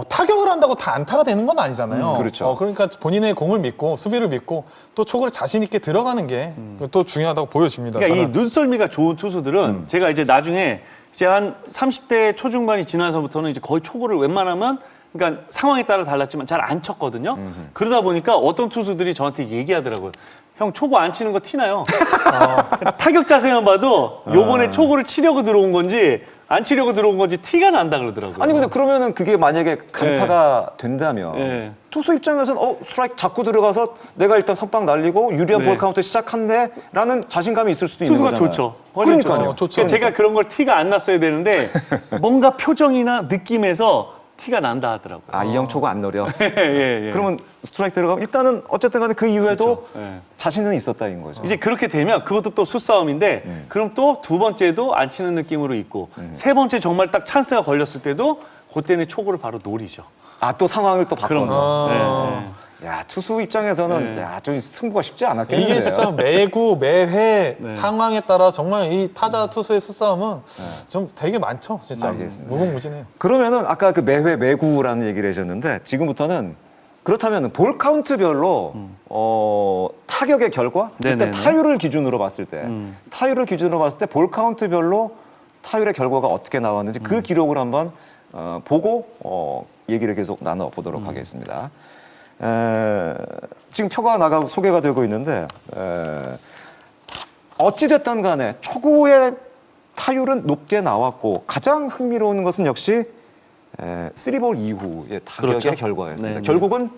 타격을 한다고 다 안타가 되는 건 아니잖아요. 그렇죠. 그러니까 본인의 공을 믿고 수비를 믿고 또 초구를 자신 있게 들어가는 게 또 중요하다고 보여집니다. 그러니까 이 저는. 눈썰미가 좋은 투수들은 제가 이제 나중에 이제 한 30대 초중반이 지나서부터는 이제 거의 초구를 웬만하면 그러니까 상황에 따라 달랐지만 잘 안 쳤거든요. 그러다 보니까 어떤 투수들이 저한테 얘기하더라고요. 형 초구 안 치는 거 티나요. 타격 자세만 봐도 요번에 초구를 치려고 들어온 건지 안 치려고 들어온 건지 티가 난다 그러더라고요. 아니 근데 그러면은 그게 만약에 간파가 된다면 네. 투수 입장에서는 스트라이크 잡고 들어가서 내가 일단 선빵 날리고 유리한 네. 볼 카운트 시작한대라는 자신감이 있을 수도 있는 투수가 거잖아요. 좋죠. 훨씬 그러니까요. 좋죠. 그러니까 제가 그런 걸 티가 안 났어야 되는데 뭔가 표정이나 느낌에서 티가 난다 하더라고요. 아, 이 형 초구 안 노려. 예. 그러면 스트라이크 들어가면 일단은 어쨌든 간에 그 이후에도 그렇죠. 예. 자신은 있었다인 거죠. 이제 그렇게 되면 그것도 또 수싸움인데 그럼 또 두 번째도 안 치는 느낌으로 있고 세 번째 정말 딱 찬스가 걸렸을 때도 그때는 초구를 바로 노리죠. 아, 또 상황을 또 그런 바꿔서. 거. 야, 투수 입장에서는 네. 야, 좀 승부가 쉽지 않았겠는데요. 이게 진짜 매구 매회 상황에 따라 정말 이 타자 투수의 수싸움은 좀 되게 많죠. 진짜 알겠습니다. 무궁무진해요. 그러면은 아까 그 매회 매구라는 얘기를 해줬는데 지금부터는 그렇다면 볼 카운트별로 타격의 결과 일단 네네네. 타율을 기준으로 봤을 때 타율을 기준으로 봤을 때 볼 카운트별로 타율의 결과가 어떻게 나왔는지 그 기록을 한번 보고 얘기를 계속 나눠보도록 하겠습니다. 지금 표가 나가고 소개가 되고 있는데 어찌됐든 간에 초구의 타율은 높게 나왔고 가장 흥미로운 것은 역시 3볼 이후의 타격의 그렇죠. 결과였습니다. 네. 결국은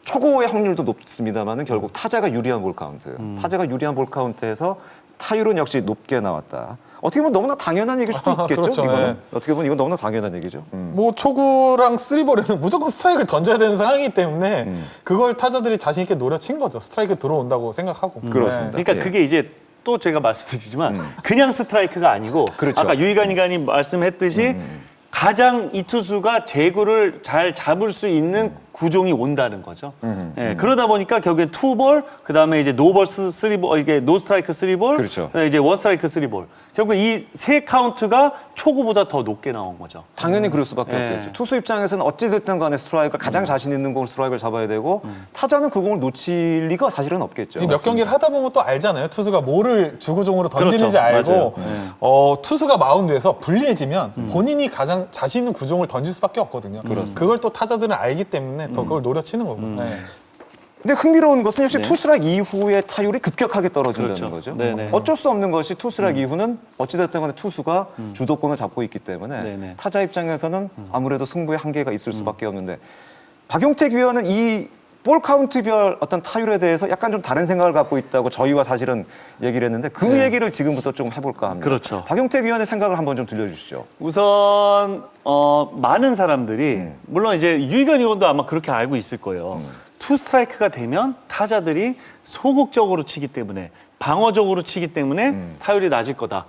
초구의 확률도 높습니다만은 결국 타자가 유리한 볼 카운트, 타자가 유리한 볼 카운트에서 타율은 역시 높게 나왔다. 어떻게 보면 너무나 당연한 얘기일 수도 있겠죠. 그렇죠, 이거는 네. 어떻게 보면 이건 너무나 당연한 얘기죠. 뭐 초구랑 쓰리볼에는 무조건 스트라이크를 던져야 되는 상황이기 때문에 그걸 타자들이 자신 있게 노려친 거죠. 스트라이크 들어온다고 생각하고. 그렇습니다. 그러니까 예. 그게 이제 또 제가 말씀드리지만 그냥 스트라이크가 아니고 그렇죠. 아까 유희관이가니 말씀했듯이 가장 이 투수가 제구를 잘 잡을 수 있는 구종이 온다는 거죠. 예, 그러다 보니까 결국엔 투볼, 그다음에 이제 노볼 쓰리볼, 이게 노 스트라이크 쓰리볼, 그렇죠. 그다음에 이제 원 스트라이크 쓰리볼. 결국 이 세 카운트가 초구보다 더 높게 나온 거죠. 당연히 그럴 수밖에 네. 없겠죠. 투수 입장에서는 어찌됐든 간에 스트라이크가 가장 자신 있는 공을 스트라이크를 잡아야 되고 타자는 그 공을 놓칠 리가 사실은 없겠죠. 몇 경기를 하다 보면 또 알잖아요. 투수가 뭐를 주구종으로 던지는지 그렇죠. 알고 맞아요. 투수가 마운드에서 불리해지면 본인이 가장 자신 있는 구종을 던질 수밖에 없거든요. 그걸 또 타자들은 알기 때문에 더 그걸 노려치는 거고. 네. 근데 흥미로운 것은 역시 네. 투스트라이크 이후에 타율이 급격하게 떨어진다는 그렇죠. 거죠. 네네. 어쩔 수 없는 것이 투스트라이크 이후는 어찌됐든 간에 투수가 주도권을 잡고 있기 때문에 네네. 타자 입장에서는 아무래도 승부에 한계가 있을 수밖에 없는데 박용택 위원은 이 볼 카운트별 어떤 타율에 대해서 약간 좀 다른 생각을 갖고 있다고 저희와 사실은 얘기를 했는데 그 얘기를 지금부터 좀 해볼까 합니다. 그렇죠. 박용택 위원의 생각을 한번 좀 들려주시죠. 우선 많은 사람들이 물론 이제 유희관 의원도 아마 그렇게 알고 있을 거예요. 투 스트라이크가 되면 타자들이 소극적으로 치기 때문에 방어적으로 치기 때문에 타율이 낮을 거다.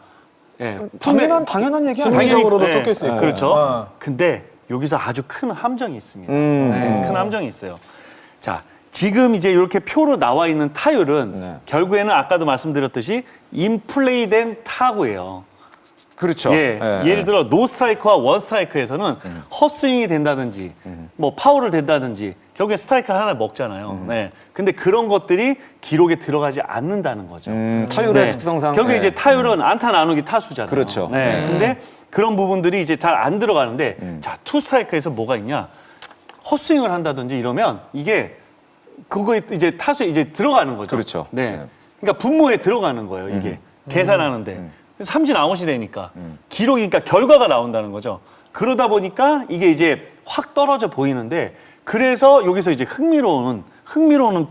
예. 당연한 얘기 아니에요? 심리적으로도 네. 쫓길 수 있고. 그렇죠. 근데 여기서 아주 큰 함정이 있습니다. 네, 큰 함정이 있어요. 자, 지금 이제 이렇게 표로 나와 있는 타율은 네. 결국에는 아까도 말씀드렸듯이 인플레이된 타구예요. 그렇죠. 예, 예를 들어 노 스트라이크와 원 스트라이크에서는 헛스윙이 된다든지 뭐 파울을 된다든지 결국에 스트라이크를 하나 먹잖아요. 네. 근데 그런 것들이 기록에 들어가지 않는다는 거죠. 타율의 특성상 결국에 네. 이제 타율은 안타 나누기 타수잖아요. 그렇죠. 네. 근데 그런 부분들이 이제 잘 안 들어가는데 자, 투 스트라이크에서 뭐가 있냐? 헛스윙을 한다든지 이러면 이게 그거에 이제 타수에 이제 들어가는 거죠. 그렇죠. 네. 네. 그러니까 분모에 들어가는 거예요, 이게. 계산하는데. 그래서 삼진 아웃이 되니까 기록이 그러니까 결과가 나온다는 거죠. 그러다 보니까 이게 이제 확 떨어져 보이는데 그래서 여기서 이제 흥미로운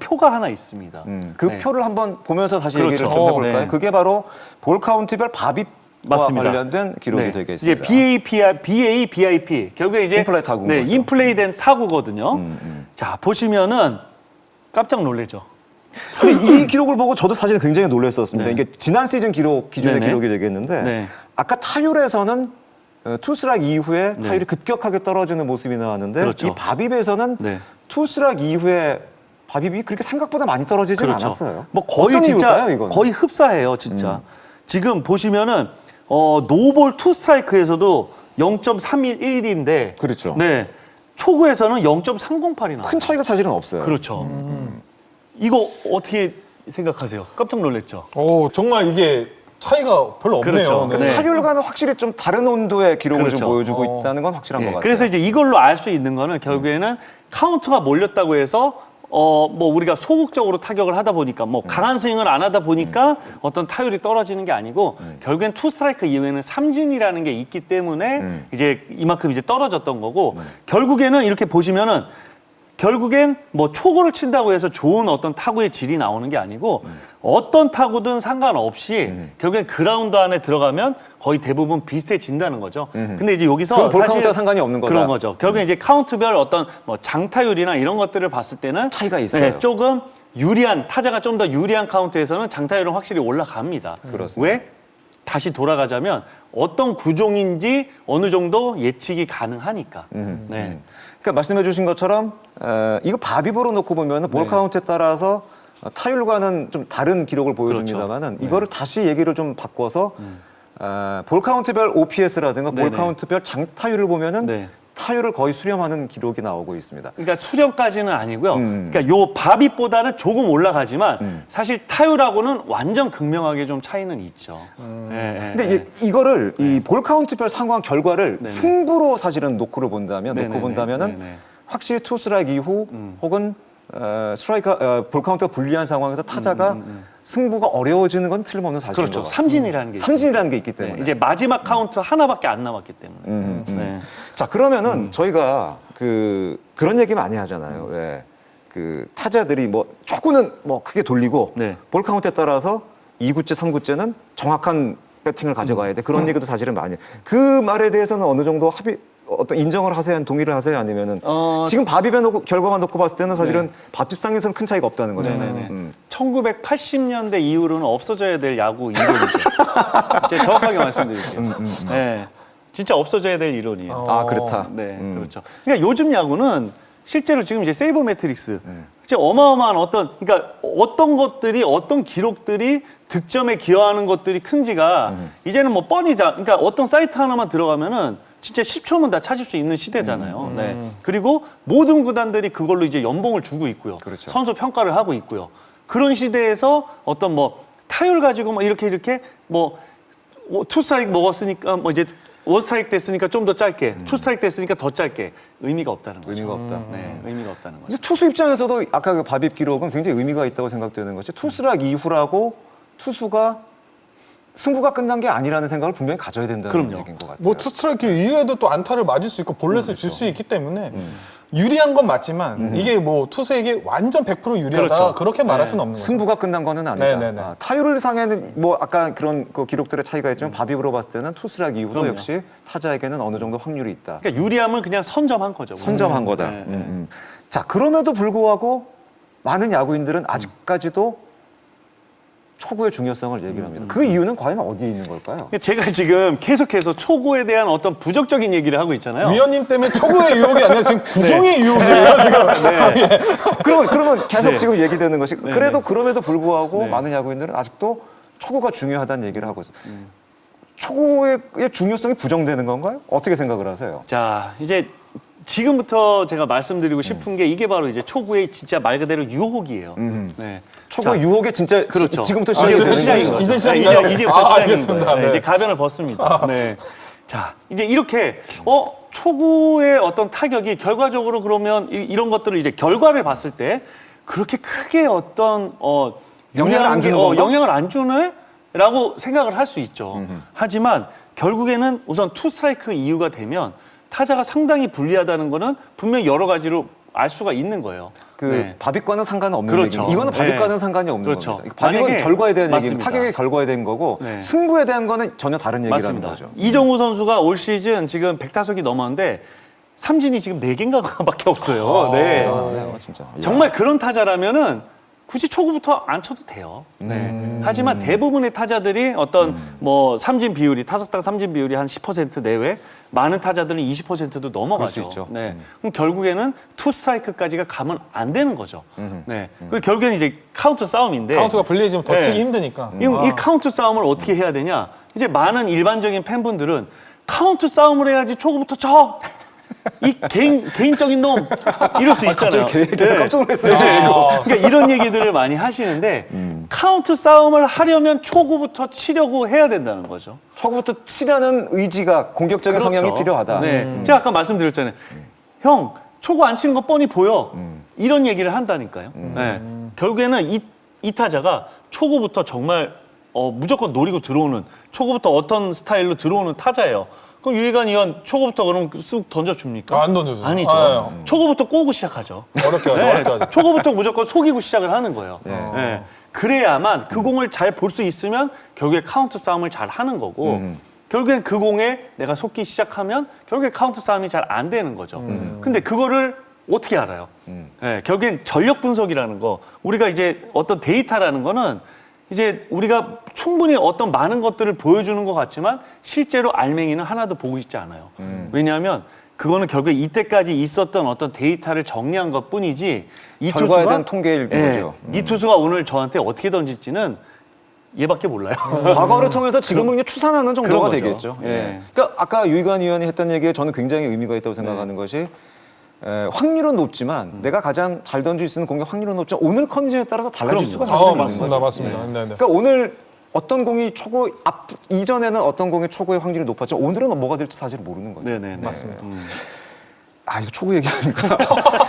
표가 하나 있습니다. 그 네. 표를 한번 보면서 다시 그렇죠. 얘기를 좀 해볼까요? 네. 그게 바로 볼 카운트별 바비와 맞습니다. 관련된 기록이 네. 되겠습니다. 이제 BA, BIP 결국에 이제 인플레이 타구인 네, 거죠. 인플레이된 타구거든요. 자, 보시면은 깜짝 놀라죠. 근데 이 기록을 보고 저도 사실 굉장히 놀랐었습니다. 네. 이게 지난 시즌 기록의 네네. 기록이 되겠는데 네. 아까 타율에서는 투스락 이후에 네. 타율이 급격하게 떨어지는 모습이 나왔는데 그렇죠. 이 바빕에서는 네. 투스락 이후에 바빕이 그렇게 생각보다 많이 떨어지진 않았어요. 뭐 거의 어떤 진짜 이유일까요, 이거는? 거의 흡사해요, 진짜. 지금 보시면은 노볼 투 스트라이크에서도 0.311인데 그렇죠. 네. 초구에서는 0.308이 나와요. 큰 차이가 사실은 없어요. 그렇죠. 이거 어떻게 생각하세요? 깜짝 놀랐죠. 오, 정말 이게 차이가 별로 없네요. 그렇죠. 네. 네. 타율과는 확실히 좀 다른 온도의 기록을 그렇죠. 좀 보여주고 있다는 건 확실한 예, 것 같아요. 그래서 이제 이걸로 알 수 있는 거는 결국에는 카운트가 몰렸다고 해서 뭐 우리가 소극적으로 타격을 하다 보니까 뭐 강한 스윙을 안 하다 보니까 어떤 타율이 떨어지는 게 아니고 결국엔 투 스트라이크 이후에는 삼진이라는 게 있기 때문에 이제 이만큼 이제 떨어졌던 거고 결국에는 이렇게 보시면은 결국엔 뭐 초구를 친다고 해서 좋은 어떤 타구의 질이 나오는 게 아니고 어떤 타구든 상관없이 결국엔 그라운드 안에 들어가면 거의 대부분 비슷해진다는 거죠. 근데 이제 여기서 그건 볼 사실 카운트와 상관이 없는 거다. 그런 거죠. 결국엔 이제 카운트별 어떤 뭐 장타율이나 이런 것들을 봤을 때는 차이가 있어요. 조금 유리한 타자가 좀 더 유리한 카운트에서는 장타율은 확실히 올라갑니다. 그렇습니다. 왜? 다시 돌아가자면 어떤 구종인지 어느 정도 예측이 가능하니까. 네. 그러니까 말씀해 주신 것처럼 이거 바비보로 놓고 보면 볼 네. 카운트에 따라서 타율과는 좀 다른 기록을 보여줍니다만은 그렇죠. 이거를 다시 얘기를 좀 바꿔서 볼 카운트별 OPS라든가 볼 네네. 카운트별 장타율을 보면은 네. 타율을 거의 수렴하는 기록이 나오고 있습니다. 그러니까 수렴까지는 아니고요. 그러니까 요 바비보다는 조금 올라가지만 사실 타율하고는 완전 극명하게 좀 차이는 있죠. 네, 근데 이거를 이 볼 카운트별 상황 결과를 네네. 승부로 사실은 놓고 본다면은 네네. 확실히 투 스트라이크 이후 혹은 볼 카운트가 불리한 상황에서 타자가 승부가 어려워지는 건 틀림없는 사실인 그렇죠. 것 같아요. 삼진이라는 게 삼진이라는 게 있기 있어요. 때문에. 네, 이제 마지막 카운트 하나밖에 안 남았기 때문에. 네. 자 그러면은 저희가 그런 얘기 많이 하잖아요. 왜? 그 타자들이 뭐 초구는 뭐 크게 돌리고 네. 볼 카운트에 따라서 2구째, 3구째는 정확한 배팅을 가져가야 돼. 그런 얘기도 사실은 많이. 그 말에 대해서는 어느 정도 어떤 인정을 하세요, 동의를 하세요, 아니면은 지금 바비베 결과만 놓고 봤을 때는 사실은 밥집상에서는 큰 차이가 없다는 거죠. 네네네. 1980년대 이후로는 없어져야 될 야구 이론이죠. 제가 정확하게 말씀드릴게요. 네, 진짜 없어져야 될 이론이에요. 아 그렇다. 네, 그렇죠. 그러니까 요즘 야구는 실제로 지금 이제 세이버 매트릭스, 진짜 어마어마한 그러니까 어떤 것들이 어떤 기록들이 득점에 기여하는 것들이 큰지가 이제는 뭐 뻔히 그러니까 어떤 사이트 하나만 들어가면은 진짜 10초면 다 찾을 수 있는 시대잖아요. 네. 그리고 모든 구단들이 그걸로 이제 연봉을 주고 있고요. 그렇죠. 선수 평가를 하고 있고요. 그런 시대에서 어떤 뭐 타율 가지고 뭐 이렇게 뭐 투 스트라이크 먹었으니까 뭐 이제 원 스트라이크 됐으니까 좀 더 짧게, 투 스트라이크 됐으니까 더 짧게 의미가 없다는 거죠. 의미가 없다. 네, 의미가 없다는 거죠. 근데 투수 입장에서도 아까 그 바빕 기록은 굉장히 의미가 있다고 생각되는 것이 투스락 이후라고 투수가 승부가 끝난 게 아니라는 생각을 분명히 가져야 된다는 그럼요. 얘기인 것 같아요. 뭐 투스트라이크 이후에도 또 안타를 맞을 수 있고 볼넷을 줄 수 있기 때문에 유리한 건 맞지만 이게 뭐 투수에게 완전 100% 유리하다 그렇죠. 그렇게 말할 네. 수는 없는 거죠. 승부가 끝난 거는 아니다. 네네네. 타율 상에는 뭐 아까 그런 그 기록들의 차이가 있지만 바비브로 봤을 때는 투스락 이후도 그럼요. 역시 타자에게는 어느 정도 확률이 있다. 그러니까 유리함을 그냥 선점한 거죠. 선점한 거다. 네, 자 그럼에도 불구하고 많은 야구인들은 아직까지도 초구의 중요성을 얘기를 합니다. 그 이유는 과연 어디에 있는 걸까요? 제가 지금 계속해서 초구에 대한 어떤 부정적인 얘기를 하고 있잖아요. 위원님 때문에 초구의 유혹이 아니라 지금 구종의 유혹이에요, 지금. 네. 그러면 계속 네. 지금 얘기되는 것이 네, 그래도 네. 그럼에도 불구하고 네. 많은 야구인들은 아직도 초구가 중요하다는 얘기를 하고 있어요. 초구의 중요성이 부정되는 건가요? 어떻게 생각을 하세요? 자, 이제 지금부터 제가 말씀드리고 싶은 게 이게 바로 이제 초구의 진짜 말 그대로 유혹이에요. 네. 초구의 자, 유혹에 진짜 그렇죠. 지금부터 아, 시작이 이제 되는 시작인 거죠. 거죠. 이제 시작인가요? 이제부터 아, 시작인 알겠습니다. 거예요. 네, 네. 이제 가변을 벗습니다. 네. 자, 이제 이렇게 초구의 어떤 타격이 결과적으로 그러면 이런 것들을 이제 결과를 봤을 때 그렇게 크게 어떤 영향을 안 주는 건가? 영향을 안 주네라고 생각을 할 수 있죠. 하지만 결국에는 우선 투 스트라이크 이유가 되면 타자가 상당히 불리하다는 거는 분명히 여러 가지로 알 수가 있는 거예요. 그 네. 밥입과는 상관은 없는 그렇죠. 얘기. 이거는 밥입과는 네. 상관이 없는 그렇죠. 겁니다. 밥입은 만약에 결과에 대한 얘기고 맞습니다. 타격의 결과에 대한 거고 네. 승부에 대한 거는 전혀 다른 얘기라는 맞습니다. 거죠. 이정우 선수가 올 시즌 지금 100타석이 넘었는데 삼진이 지금 4개인가밖에 없어요. 네. 대단하네요, 진짜. 정말 그런 타자라면은 굳이 초구부터 안 쳐도 돼요. 네. 하지만 대부분의 타자들이 어떤 뭐 삼진 비율이 타석당 삼진 비율이 한 10% 내외, 많은 타자들은 20%도 넘어가죠. 그럴 수 있죠. 네. 그럼 결국에는 투 스트라이크까지가 가면 안 되는 거죠. 네. 그 결국에는 이제 카운트 싸움인데 카운트가 불리해지면 더 네. 치기 힘드니까. 이 카운트 싸움을 어떻게 해야 되냐? 이제 많은 일반적인 팬분들은 카운트 싸움을 해야지 초구부터 쳐. 이 개인적인 놈 이럴 수 있잖아요. 갑자기 깜짝 놀랐어요, 네. 지금. 그러니까 이런 얘기들을 많이 하시는데 카운트 싸움을 하려면 초구부터 치려고 해야 된다는 거죠. 초구부터 치려는 의지가 공격적인 성향이 그렇죠. 필요하다. 네. 제가 아까 말씀드렸잖아요. 형, 초구 안 치는 거 뻔히 보여. 이런 얘기를 한다니까요. 네. 결국에는 이 타자가 초구부터 정말 무조건 노리고 들어오는 초구부터 어떤 스타일로 들어오는 타자예요. 그럼 유희관 의원 초구부터 그럼 쑥 던져줍니까? 안 던져줘요. 아니죠. 아, 초구부터 꼬고 시작하죠. 어렵게 하죠, 어렵게 하죠. 초구부터 무조건 속이고 시작을 하는 거예요. 네. 그래야만 그 공을 잘 볼 수 있으면 결국에 카운트 싸움을 잘 하는 거고 결국엔 그 공에 내가 속기 시작하면 결국에 카운트 싸움이 잘 안 되는 거죠. 근데 그거를 어떻게 알아요? 네, 결국엔 전력 분석이라는 거 우리가 이제 어떤 데이터라는 거는 이제 우리가 충분히 어떤 많은 것들을 보여주는 것 같지만 실제로 알맹이는 하나도 보고 있지 않아요. 왜냐하면 그거는 결국에 이때까지 있었던 어떤 데이터를 정리한 것 뿐이지 이 결과에 투수가- 대한 통계일 예, 거죠. 이 투수가 오늘 저한테 어떻게 던질지는 얘밖에 몰라요. 과거를 통해서 지금은 그냥 추산하는 정도가 그런 거죠. 되겠죠. 예. 그러니까 아까 유희관 의원이 했던 얘기에 저는 굉장히 의미가 있다고 생각하는 것이 확률은 높지만 내가 가장 잘 던질 수 있는 공격 확률은 높지만 오늘 컨디션에 따라서 달라질 수가 사실은 있는 맞습니다, 거죠. 맞습니다. 네, 네. 그러니까 오늘 어떤 공이 초구 이전에는 어떤 공의 초구의 확률이 높았지만 오늘은 뭐가 될지 사실 모르는 거죠. 네네. 맞습니다. 아 이거 초구 얘기하니까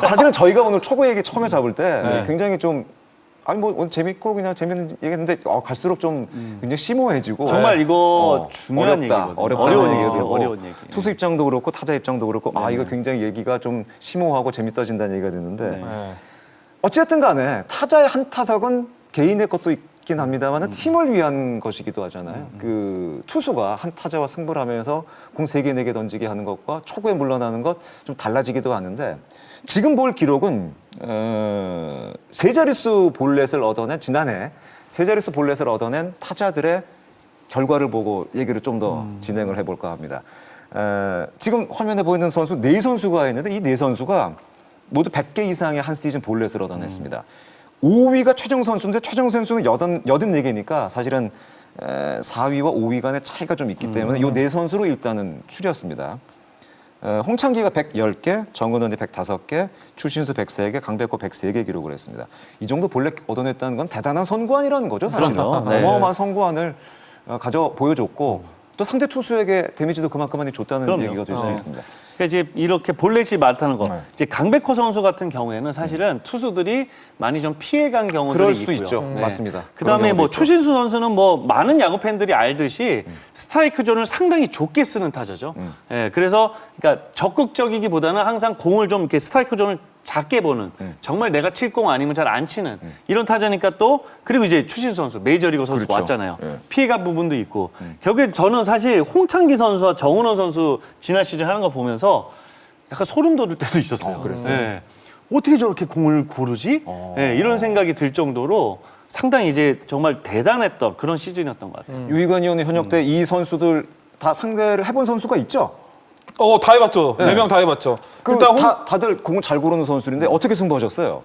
사실은 저희가 오늘 초구 얘기 처음에 잡을 때 네. 굉장히 좀 아니 뭐 오늘 재밌고 그냥 재밌는 얘기했는데 갈수록 좀 굉장히 심오해지고 정말 이거 중요한 얘기거든요. 어렵다는 어려운 얘기가 얘기예요. 들고 어려운 얘기. 투수 입장도 그렇고 타자 입장도 그렇고 이거 굉장히 얘기가 좀 심오하고 재밌어진다는 얘기가 됐는데 네. 네. 어쨌든 간에 타자의 한 타석은 개인의 것도 있긴 합니다만 팀을 위한 것이기도 하잖아요. 그 투수가 한 타자와 승부를 하면서 공 3개, 4개 던지게 하는 것과 초구에 물러나는 것 좀 달라지기도 하는데 지금 볼 기록은 세 자릿수 볼넷을 얻어낸 지난해 세 자릿수 볼넷을 얻어낸 타자들의 결과를 보고 얘기를 좀 더 진행을 해볼까 합니다. 지금 화면에 보이는 선수 4선수가 있는데 이 4선수가 모두 100개 이상의 한 시즌 볼넷을 얻어냈습니다. 5위가 최정 선수인데 최정 선수는 84개니까 사실은 4위와 5위 간의 차이가 좀 있기 때문에 이 4선수로 일단은 추렸습니다. 홍창기가 110개, 정은원이 105개, 추신수 103개, 강백호 103개 기록을 했습니다. 이 정도 볼넷 얻어냈다는 건 대단한 선구안이라는 거죠, 사실은. 그럼요. 네. 어마어마한 선구안을 보여줬고 또 상대 투수에게 데미지도 그만큼 많이 줬다는 그럼요. 얘기가 될 수 있습니다. 그러니까 이제 이렇게 볼넷이 많다는 거. 네. 이제 강백호 선수 같은 경우에는 사실은 투수들이 많이 좀 피해간 경우들이 그럴 수도 있고요. 있죠. 맞습니다. 그런 그다음에 뭐 경우도 있죠. 추신수 선수는 뭐 많은 야구 팬들이 알듯이 스트라이크 존을 상당히 좁게 쓰는 타자죠. 예, 그래서 그러니까 적극적이기보다는 항상 공을 좀 이렇게 스트라이크 존을 작게 보는 정말 내가 칠 공 아니면 잘 안 치는 이런 타자니까 또 그리고 이제 추신수 선수 메이저리그 선수 그렇죠. 왔잖아요. 예. 피해간 부분도 있고 결국에 저는 사실 홍창기 선수와 정은원 선수 지난 시즌 하는 거 보면서 약간 소름 돋을 때도 있었어요. 그랬어요? 예. 어떻게 저렇게 공을 고르지? 예, 이런 생각이 들 정도로 상당히 이제 정말 대단했던 그런 시즌이었던 것 같아요. 유희관 의원이 현역 때 이 선수들 다 상대를 해본 선수가 있죠? 다 해봤죠. 네 명 다 해봤죠. 일단 다들 공을 잘 고르는 선수들인데 어떻게 승부하셨어요?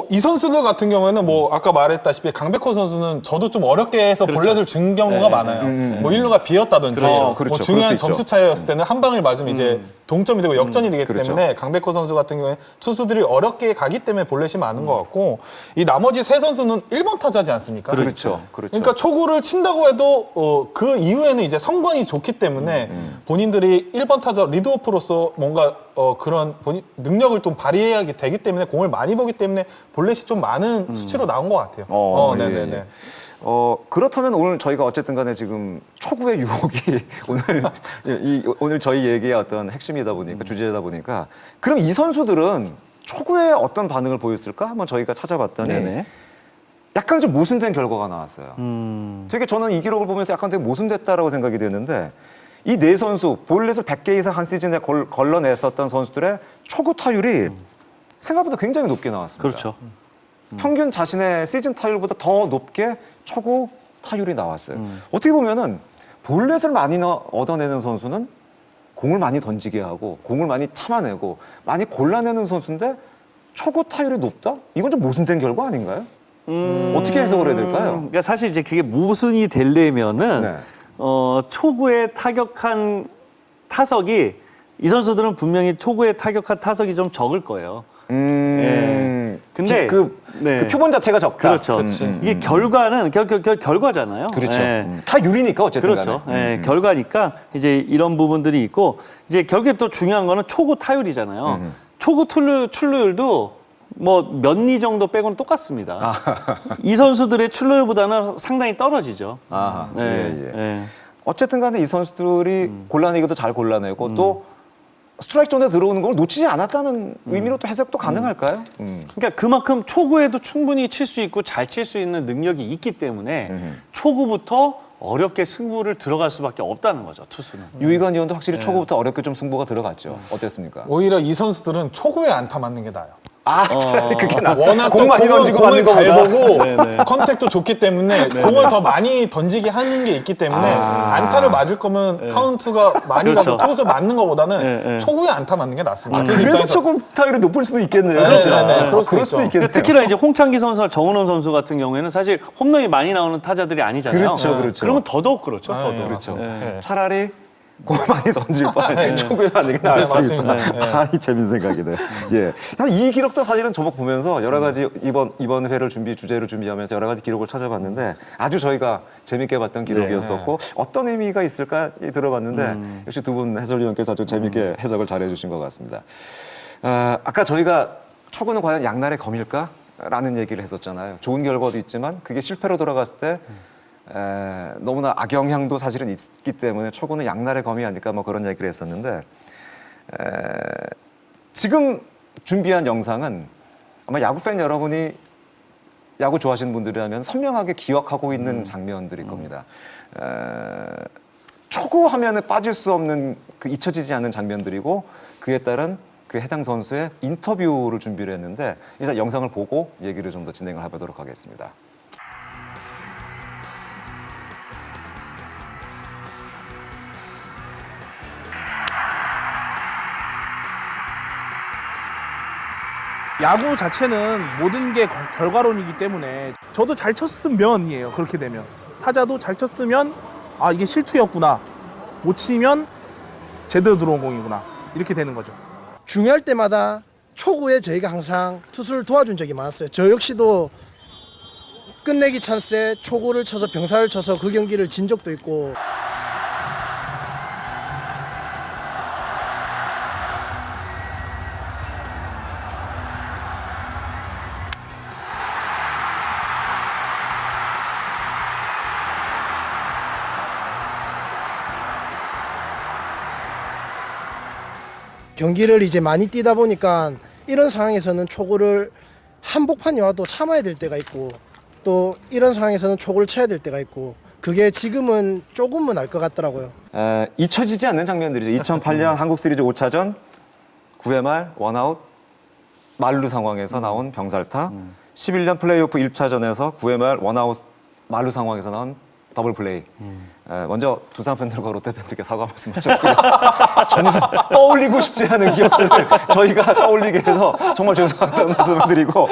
이 선수들 같은 경우에는 아까 말했다시피 강백호 선수는 저도 좀 어렵게 해서 볼넷을 준 경우가 많아요. 일루가 비었다든지 그렇죠. 그렇죠. 중요한 그럴 수 점수 있죠. 차이였을 때는 한 방을 맞으면 이제 동점이 되고 역전이 되기 그렇죠. 때문에 강백호 선수 같은 경우에 투수들이 어렵게 가기 때문에 볼넷이 많은 것 같고 이 나머지 세 선수는 1번 타자지 않습니까? 그렇죠. 그러니까 초구를 친다고 해도 그 이후에는 이제 성관이 좋기 때문에 본인들이 1번 타자 리드오프로서 뭔가 그런 본인 능력을 좀 발휘해야 되기 때문에 공을 많이 보기 때문에 볼넷이 좀 많은 수치로 나온 것 같아요. 네네네. 예. 그렇다면 오늘 저희가 어쨌든 간에 지금 초구의 유혹이 오늘 저희 얘기의 어떤 핵심이다 보니까 주제다 보니까 그럼 이 선수들은 초구에 어떤 반응을 보였을까 한번 저희가 찾아봤더니 네네. 약간 좀 모순된 결과가 나왔어요. 되게 저는 이 기록을 보면서 약간 되게 모순됐다라고 생각이 되는데 이 네 선수 볼넷을 100개 이상 한 시즌에 걸러냈었던 선수들의 초구 타율이 생각보다 굉장히 높게 나왔습니다. 그렇죠. 평균 자신의 시즌 타율보다 더 높게 초구 타율이 나왔어요. 어떻게 보면은 볼넷을 많이 얻어내는 선수는 공을 많이 던지게 하고 공을 많이 참아내고 많이 골라내는 선수인데 초구 타율이 높다? 이건 좀 모순된 결과 아닌가요? 어떻게 해석을 해야 될까요? 그러니까 사실 이제 그게 모순이 되려면은 네. 초구에 타격한 타석이 이 선수들은 분명히 초구에 타격한 타석이 좀 적을 거예요. 근데 그 표본 자체가 적다. 그렇죠. 이게 결과는 결과잖아요. 그렇죠. 예. 다 유리니까 어쨌든 그렇죠. 간에. 예, 결과니까 이제 이런 부분들이 있고 이제 결국에 또 중요한 거는 초구 타율이잖아요. 초구 출루율도 몇 리 정도 빼고는 똑같습니다. 이 선수들의 출루율보다는 상당히 떨어지죠. 아하. 예, 예. 예. 어쨌든 간에 이 선수들이 골라내기도 잘 골라내고 또 스트라이크 존에 들어오는 걸 놓치지 않았다는 의미로 또 해석도 가능할까요? 그러니까 그만큼 초구에도 충분히 칠 수 있고 잘 칠 수 있는 능력이 있기 때문에 초구부터 어렵게 승부를 들어갈 수밖에 없다는 거죠, 투수는. 유희관 의원도 확실히 초구부터 어렵게 좀 승부가 들어갔죠. 어땠습니까? 오히려 이 선수들은 초구에 안타 맞는 게 나아요. 차라리 그게 나. 워낙 공 많이 던지고 공을 맞는 잘 거보다. 보고 컨택도 좋기 때문에 공을 더 많이 던지게 하는 게 있기 때문에 안타를 맞을 거면 카운트가 많이 그렇죠. 가서 투수 맞는 거보다는 초구에 안타 맞는 게 낫습니다. 투수 그래서 입장에서. 초구 타율이 높을 수도 있겠네요. 그렇죠. 그럴 그럴 수 수 있겠네요. 특히나 이제 홍창기 선수나 정은원 선수 같은 경우에는 사실 홈런이 많이 나오는 타자들이 아니잖아요. 그렇죠, 그렇죠. 그러면 더더욱 그렇죠. 더더욱. 그렇죠. 네. 차라리 공 많이 던질 바에 초구에 하는 게 나을 수도 있다. 맞습니다. 이 재밌는 생각이네. 예. 이 기록도 사실은 저번 보면서 여러 가지 이번 회를 주제를 준비하면서 여러 가지 기록을 찾아봤는데 아주 저희가 재밌게 봤던 기록이었었고 어떤 의미가 있을까 들어봤는데 역시 두 분 해설위원께서 아주 재밌게 해석을 잘해주신 것 같습니다. 아까 저희가 초구는 과연 양날의 검일까? 라는 얘기를 했었잖아요. 좋은 결과도 있지만 그게 실패로 돌아갔을 때 너무나 악영향도 사실은 있기 때문에 초구는 양날의 검이 아닐까 그런 얘기를 했었는데 지금 준비한 영상은 아마 야구 팬 여러분이 야구 좋아하시는 분들이라면 선명하게 기억하고 있는 장면들일 겁니다. 초구 하면은 빠질 수 없는 그 잊혀지지 않는 장면들이고 그에 따른 그 해당 선수의 인터뷰를 준비를 했는데 일단 영상을 보고 얘기를 좀 더 진행을 해보도록 하겠습니다. 야구 자체는 모든 게 결과론이기 때문에 저도 잘 쳤으면이에요. 그렇게 되면 타자도 잘 쳤으면 이게 실투였구나, 못 치면 제대로 들어온 공이구나, 이렇게 되는 거죠. 중요할 때마다 초구에 저희가 항상 투수를 도와준 적이 많았어요. 저 역시도 끝내기 찬스에 초구를 쳐서 병살을 쳐서 그 경기를 진 적도 있고. 경기를 이제 많이 뛰다 보니까 이런 상황에서는 초구를 한복판이 와도 참아야 될 때가 있고 또 이런 상황에서는 초구를 쳐야 될 때가 있고 그게 지금은 조금은 알 것 같더라고요. 잊혀지지 않는 장면들이죠. 2008년 한국 시리즈 5차전 9회 말 원아웃 만루 상황에서 나온 병살타. 11년 플레이오프 1차전에서 9회 말 원아웃 만루 상황에서 나온 더블 플레이. 먼저 두산 팬들과 롯데 팬들께 사과 말씀 드리겠습니다. 전혀 떠올리고 싶지 않은 기억들을 저희가 떠올리게 해서 정말 죄송하다는 말씀을 드리고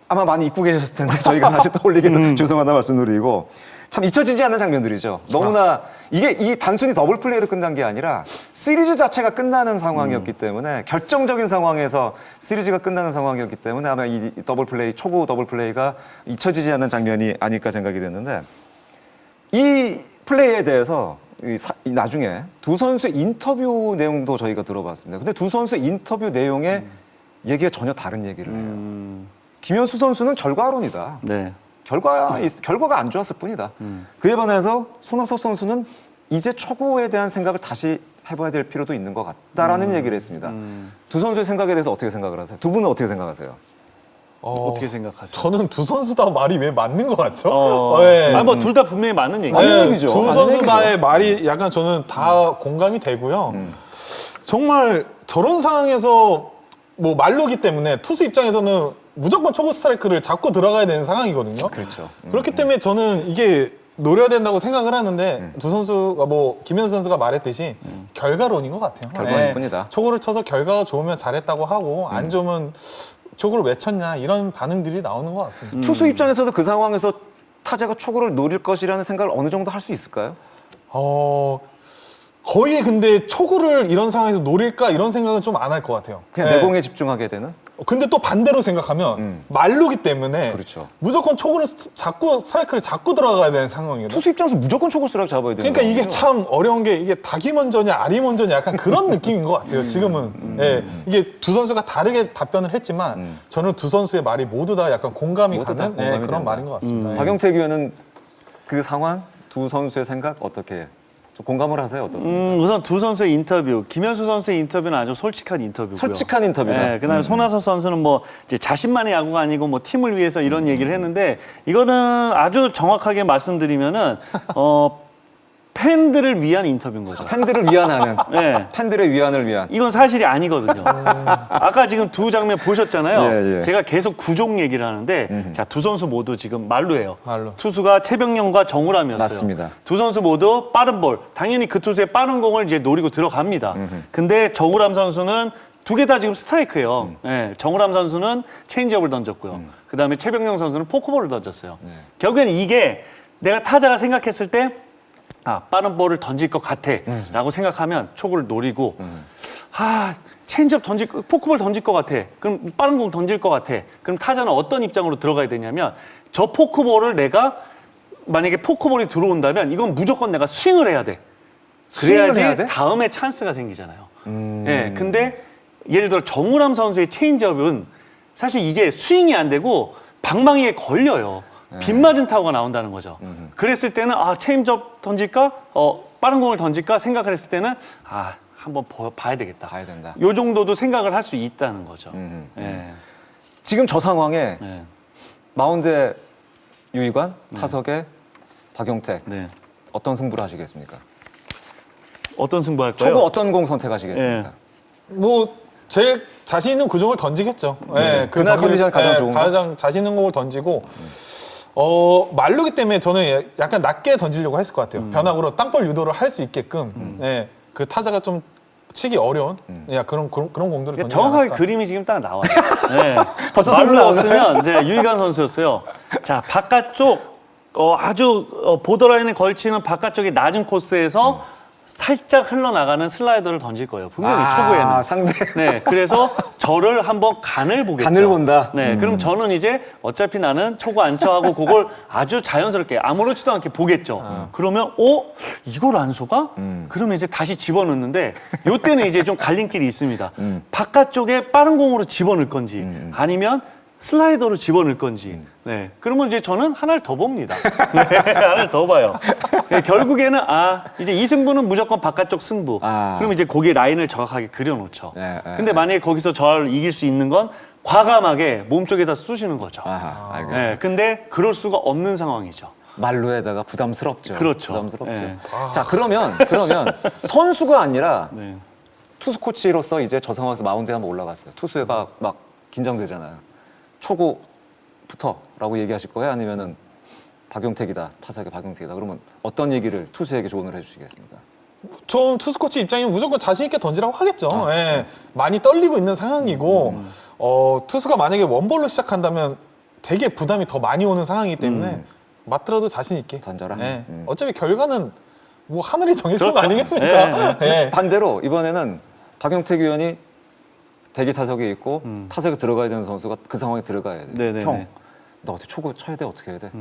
아마 많이 잊고 계셨을 텐데 저희가 다시 떠올리게 해서 죄송하다는 말씀을 드리고 참 잊혀지지 않는 장면들이죠. 너무나 이 단순히 더블 플레이로 끝난 게 아니라 시리즈 자체가 끝나는 상황이었기 때문에 결정적인 상황에서 시리즈가 끝나는 상황이었기 때문에 아마 이 더블 플레이 초구 더블 플레이가 잊혀지지 않는 장면이 아닐까 생각이 됐는데 이 플레이에 대해서 나중에 두 선수의 인터뷰 내용도 저희가 들어봤습니다. 근데 두 선수의 인터뷰 내용에 얘기가 전혀 다른 얘기를 해요. 김현수 선수는 결과론이다. 네. 결과가 안 좋았을 뿐이다. 그에 반해서 손아섭 선수는 이제 초구에 대한 생각을 다시 해봐야 될 필요도 있는 것 같다라는 얘기를 했습니다. 두 선수의 생각에 대해서 어떻게 생각을 하세요? 두 분은 어떻게 생각하세요? 어떻게 생각하세요? 저는 두 선수 다 말이 왜 맞는 것 같죠? 뭐 둘 다 분명히 맞는 얘기예요. 맞는 얘기죠. 두 맞는 선수 얘기죠. 다의 말이 약간 저는 다 공감이 되고요. 정말 저런 상황에서 뭐 말로기 때문에 투수 입장에서는 무조건 초구 스트라이크를 잡고 들어가야 되는 상황이거든요. 그렇죠. 그렇기 때문에 저는 이게 노려야 된다고 생각을 하는데 두 선수가 뭐 김현수 선수가 말했듯이 결과론인 것 같아요. 결과일 뿐이다. 초구를 쳐서 결과가 좋으면 잘했다고 하고 안 좋으면 초구를 왜 쳤냐 이런 반응들이 나오는 것 같습니다. 투수 입장에서도 그 상황에서 타자가 초구를 노릴 것이라는 생각을 어느 정도 할 수 있을까요? 거의 근데 초구를 이런 상황에서 노릴까 이런 생각은 좀 안 할 것 같아요. 그냥 네. 내공에 집중하게 되는? 근데 또 반대로 생각하면 말루기 때문에 그렇죠. 무조건 초구를 스트라이크를 잡고 들어가야 되는 상황이거든요. 투수 입장에서 무조건 초구 스트라이크 잡아야 되는 그러니까 이게 거거든요. 참 어려운 게 이게 닭이 먼저냐 알이 먼저냐 약간 그런 느낌인 것 같아요. 지금은 이게 두 선수가 다르게 답변을 했지만 저는 두 선수의 말이 모두 다 약간 공감이 모두 다 가는 공감이 그런 된다. 말인 것 같습니다. 박영택 위원은 그 상황, 두 선수의 생각 어떻게 좀 공감을 하세요? 어떻습니까? 우선 두 선수의 인터뷰, 김현수 선수의 인터뷰는 아주 솔직한 인터뷰고요. 솔직한 인터뷰다. 네, 그다음에 손아섭 선수는 뭐 이제 자신만의 야구가 아니고 뭐 팀을 위해서 이런 얘기를 했는데 이거는 아주 정확하게 말씀드리면은 팬들을 위한 인터뷰인 거죠. 팬들을 위안하는, 네. 팬들의 위안을 위한. 이건 사실이 아니거든요. 아까 지금 두 장면 보셨잖아요. 예, 예. 제가 계속 구종 얘기를 하는데 자, 두 선수 모두 지금 말루예요. 말루. 투수가 최병영과 정우람이었어요. 맞습니다. 두 선수 모두 빠른 볼. 당연히 그 투수의 빠른 공을 이제 노리고 들어갑니다. 근데 정우람 선수는 두 개 다 지금 스트라이크예요. 예, 정우람 선수는 체인지업을 던졌고요. 그다음에 최병영 선수는 포크볼을 던졌어요. 결국에는 이게 내가 타자가 생각했을 때 빠른 볼을 던질 것 같아 라고 생각하면 초구를 노리고 체인지업 포크볼 던질 것 같아. 그럼 빠른 공 던질 것 같아. 그럼 타자는 어떤 입장으로 들어가야 되냐면 저 포크볼을 내가 만약에 포크볼이 들어온다면 이건 무조건 내가 스윙을 해야 돼. 그래야지 해야 돼? 다음에 찬스가 생기잖아요. 예, 근데 예를 들어 정우람 선수의 체인지업은 사실 이게 스윙이 안 되고 방망이에 걸려요. 빗 맞은 타구가 나온다는 거죠. 그랬을 때는 체인지업 던질까? 빠른 공을 던질까? 생각을 했을 때는 한번 봐야 되겠다. 봐야 된다. 요 정도도 생각을 할 수 있다는 거죠. 예. 지금 저 상황에 예. 마운드에 유희관, 타석에 박용택. 네. 어떤 승부를 하시겠습니까? 어떤 승부 할까요? 초구 어떤 공 선택하시겠습니까? 뭐 제일 자신 있는 구종을 던지겠죠. 예, 그날 컨디션이 가장 좋은 거? 가장 자신 있는 공을 던지고 말루기 때문에 저는 약간 낮게 던지려고 했을 것 같아요. 변화구로 땅볼 유도를 할 수 있게끔 예, 그 타자가 좀 치기 어려운 그런 공들을 던지지 정확하게 않았을까. 그림이 지금 딱 나와요. 네. 벌써 말로 선수 나오나요? 넣었으면 이제 유희관 선수였어요. 자, 바깥쪽 아주 보더라인에 걸치는 바깥쪽의 낮은 코스에서 살짝 흘러나가는 슬라이더를 던질 거예요. 분명히 초구에는. 상대. 네, 그래서 저를 한번 간을 보겠죠. 간을 본다? 네, 그럼 저는 이제 어차피 나는 초구 안 쳐하고 그걸 아주 자연스럽게 아무렇지도 않게 보겠죠. 그러면 이걸 안 속아? 그러면 이제 다시 집어넣는데 요때는 이제 좀 갈림길이 있습니다. 바깥쪽에 빠른 공으로 집어넣을 건지 아니면 슬라이더로 집어넣을 건지. 네. 그러면 이제 저는 하나를 더 봅니다. 네, 하나를 더 봐요. 네, 결국에는 이제 이 승부는 무조건 바깥쪽 승부. 그럼 이제 거기에 라인을 정확하게 그려놓죠. 근데 만약에 거기서 저를 이길 수 있는 건 과감하게 몸쪽에다 쑤시는 거죠. 알겠습니다. 네, 근데 그럴 수가 없는 상황이죠. 말루에다가 부담스럽죠. 그렇죠. 부담스럽죠. 네. 자, 그러면 선수가 아니라 네. 투수 코치로서 이제 저 상황에서 마운드에 한번 올라갔어요. 투수가 막 긴장되잖아요. 초구 붙어라고 얘기하실 거예요? 아니면은 박용택이다, 타석의 박용택이다. 그러면 어떤 얘기를 투수에게 조언을 해주시겠습니까? 전 투수 코치 입장이면 무조건 자신 있게 던지라고 하겠죠. 예. 많이 떨리고 있는 상황이고 투수가 만약에 원볼로 시작한다면 되게 부담이 더 많이 오는 상황이기 때문에 맞더라도 자신 있게 던져라. 예. 어차피 결과는 뭐 하늘이 정해준 거 그렇죠. 아니겠습니까? 예. 반대로 이번에는 박용택 위원이 대기 타석에 있고 타석에 들어가야 되는 선수가 그 상황에 들어가야 돼. 네네네. 형, 나 어떻게 초구 쳐야 돼? 어떻게 해야 돼?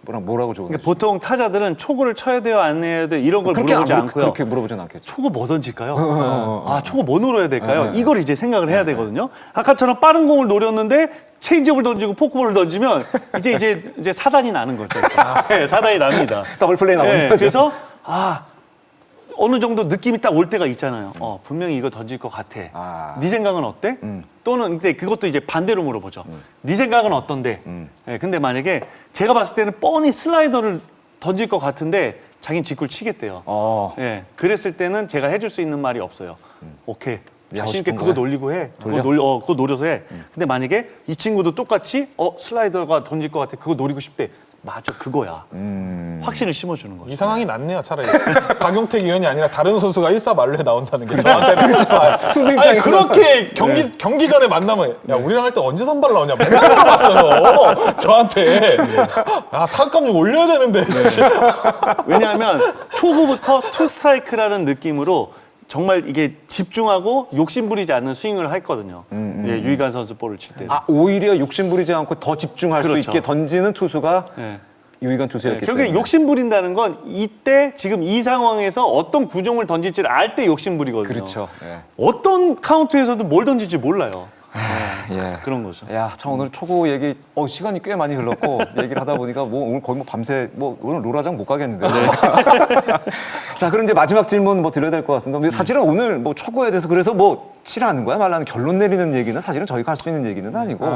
뭐라고 조언해 그러니까 보통 타자들은 초구를 쳐야 돼요, 안 해야 돼요 이런 걸 물어보지 않고요. 그렇게 물어보진 않겠죠. 초구 뭐 던질까요? 아, 초구 뭐 노려야 될까요? 이걸 이제 생각을 해야 되거든요. 아까처럼 빠른 공을 노렸는데 체인지업을 던지고 포크볼을 던지면 이제 사단이 나는 거죠. 네, 사단이 납니다. 더블 플레이 나오는 네, 거죠. 그래서 어느 정도 느낌이 딱 올 때가 있잖아요. 분명히 이거 던질 것 같아. 네 생각은 어때? 또는 근데 그것도 이제 반대로 물어보죠. 네 생각은 어떤데? 네, 근데 만약에 제가 봤을 때는 뻔히 슬라이더를 던질 것 같은데 자기는 직구를 치겠대요. 네, 그랬을 때는 제가 해줄 수 있는 말이 없어요. 오케이. 네, 하고 자신 있게 싶은 그거 거야? 놀리고 해. 돌려? 그거 노려서 해. 근데 만약에 이 친구도 똑같이 슬라이더가 던질 것 같아. 그거 노리고 싶대. 맞아, 그거야. 확신을 심어주는 거죠. 이 상황이 낫네요, 차라리. 박용택 위원이 아니라 다른 선수가 일사만루에 나온다는 게 저한테는 투수 입장에서 그렇게 경기 전에 만나면 야 우리랑 할 때 언제 선발 나오냐 맨날 물어봤어요. 저한테 타격감 좀 올려야 되는데. 왜냐하면 초구부터 투 스트라이크라는 느낌으로 정말 이게 집중하고 욕심부리지 않는 스윙을 했거든요. 예, 유희관 선수 볼을 칠 때. 오히려 욕심 부리지 않고 더 집중할 수 그렇죠. 있게 던지는 투수가 예. 유희관 투수였기 결국에 때문에. 욕심 부린다는 건 이때 지금 이 상황에서 어떤 구종을 던질지를 알 때 욕심 부리거든요. 그렇죠. 예. 어떤 카운트에서도 뭘 던질지 몰라요. 예. 그런 거죠. 야, 참 오늘 초구 얘기 시간이 꽤 많이 흘렀고 얘기를 하다 보니까 오늘 거의 밤새 오늘 롤라장 못 가겠는데요. 자, 그럼 이제 마지막 질문 드려야 될 것 같습니다. 근데 사실은 오늘 초구에 대해서 그래서 치라는 거야 말라는 결론 내리는 얘기는 사실은 저희가 할 수 있는 얘기는 아니고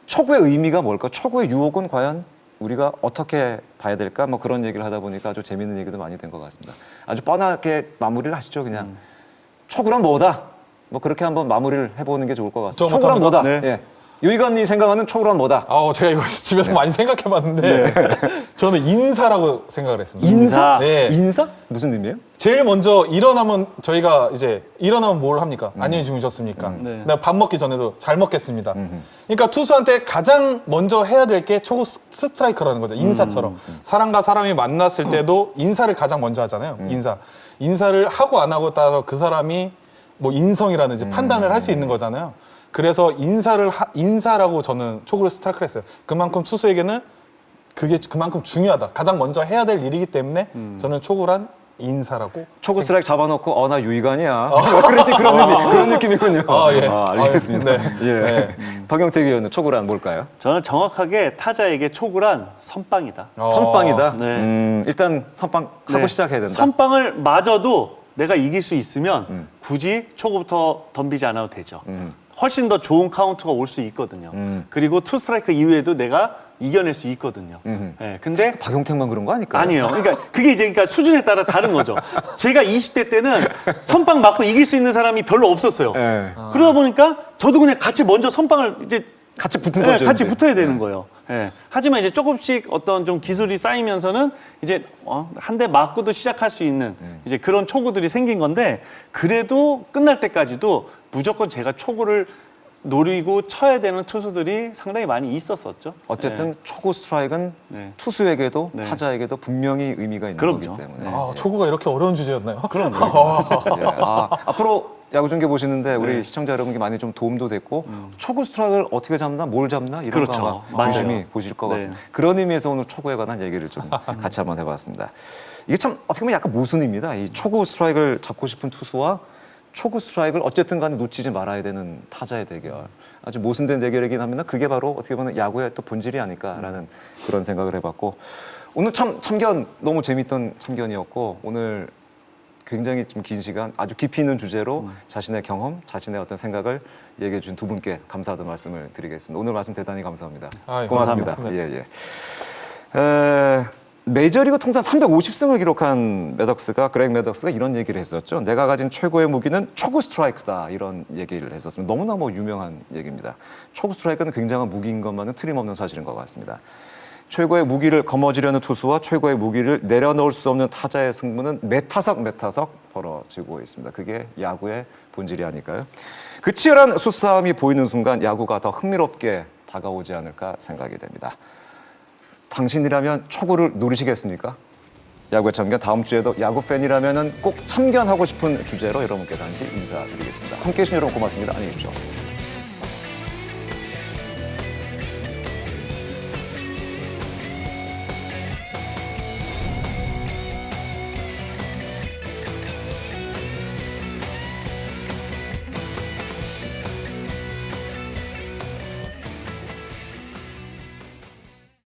초구의 의미가 뭘까? 초구의 유혹은 과연 우리가 어떻게 봐야 될까? 그런 얘기를 하다 보니까 아주 재밌는 얘기도 많이 된 것 같습니다. 아주 뻔하게 마무리를 하시죠, 그냥. 초구란 뭐다? 그렇게 한번 마무리를 해보는 게 좋을 것 같습니다. 초구란 뭐다? 네. 예. 유희관이 생각하는 초구란 뭐다? 제가 이거 집에서 많이 생각해봤는데 저는 인사라고 생각을 했습니다. 인사? 네. 인사? 무슨 의미예요? 제일 먼저 일어나면 저희가 이제 일어나면 뭘 합니까? 안녕히 주무셨습니까? 네. 내가 밥 먹기 전에도 잘 먹겠습니다. 그러니까 투수한테 가장 먼저 해야 될 게 초구 스트라이커라는 거죠. 인사처럼. 사람과 사람이 만났을 때도 인사를 가장 먼저 하잖아요. 인사를 하고 안 하고 따라서 그 사람이 인성이라든지 판단을 할 수 있는 거잖아요. 그래서 인사라고 저는 초구를 스트라이크를 했어요. 그만큼 투수에게는 그게 그만큼 중요하다. 가장 먼저 해야 될 일이기 때문에 저는 초구란 인사라고. 초구 스트라이크 잡아놓고 나 유희관이야. 그런 느낌이군요. 예. 알겠습니다. 네. 예. 박용택 의원은 초구란 뭘까요? 저는 정확하게 타자에게 초구란 선빵이다. 선빵이다. 네. 일단 선빵 하고 네. 시작해야 된다. 선빵을 맞아도 내가 이길 수 있으면 굳이 초구부터 덤비지 않아도 되죠. 훨씬 더 좋은 카운트가 올 수 있거든요. 그리고 투 스트라이크 이후에도 내가 이겨낼 수 있거든요. 네, 근데 박용택만 그런 거 아닐까요? 아니에요. 그러니까 그게 이제 수준에 따라 다른 거죠. 제가 20대 때는 선빵 맞고 이길 수 있는 사람이 별로 없었어요. 네. 그러다 보니까 저도 그냥 같이 먼저 선빵을 이제 같이 붙은 네, 거죠. 같이 이제. 붙어야 되는 거예요. 예. 하지만 이제 조금씩 어떤 좀 기술이 쌓이면서는 이제 한 대 맞고도 시작할 수 있는 이제 그런 초구들이 생긴 건데 그래도 끝날 때까지도 무조건 제가 초구를 노리고 쳐야 되는 투수들이 상당히 많이 있었었죠. 어쨌든 초구 스트라이크는 네. 투수에게도 네. 타자에게도 분명히 의미가 있는 그럼요. 거기 때문에. 초구가 이렇게 어려운 주제였나요? 예. 앞으로 야구 중계 보시는데 우리 시청자 여러분께 많이 좀 도움도 됐고 초구 스트라이크를 어떻게 잡나, 뭘 잡나 이런 그렇죠. 거 아마 맞아요. 열심히 보실 것 네. 같습니다. 그런 의미에서 오늘 초구에 관한 얘기를 좀 같이 한번 해봤습니다. 이게 참 어떻게 보면 약간 모순입니다. 이 초구 스트라이크를 잡고 싶은 투수와 초구 스트라이크를 어쨌든 간에 놓치지 말아야 되는 타자의 대결. 아주 모순된 대결이긴 합니다. 그게 바로 어떻게 보면 야구의 또 본질이 아닐까라는 그런 생각을 해봤고 오늘 참견 너무 재밌던 참견이었고 오늘 굉장히 좀 긴 시간 아주 깊이 있는 주제로 자신의 경험, 자신의 어떤 생각을 얘기해 준 두 분께 감사하다는 말씀을 드리겠습니다. 오늘 말씀 대단히 감사합니다. 아유, 고맙습니다. 감사합니다. 예. 메이저리그 통산 350승을 기록한 그렉 매덕스가 이런 얘기를 했었죠. 내가 가진 최고의 무기는 초구 스트라이크다. 이런 얘기를 했었습니다. 너무나 유명한 얘기입니다. 초구 스트라이크는 굉장한 무기인 것만은 틀림없는 사실인 것 같습니다. 최고의 무기를 거머쥐려는 투수와 최고의 무기를 내려놓을 수 없는 타자의 승부는 매 타석 벌어지고 있습니다. 그게 야구의 본질이 아닐까요? 그 치열한 수싸움이 보이는 순간 야구가 더 흥미롭게 다가오지 않을까 생각이 됩니다. 당신이라면 초구를 노리시겠습니까? 야구의 참견 다음 주에도 야구 팬이라면 꼭 참견하고 싶은 주제로 여러분께 다시 인사드리겠습니다. 함께해 주신 여러분 고맙습니다. 안녕히 계십시오.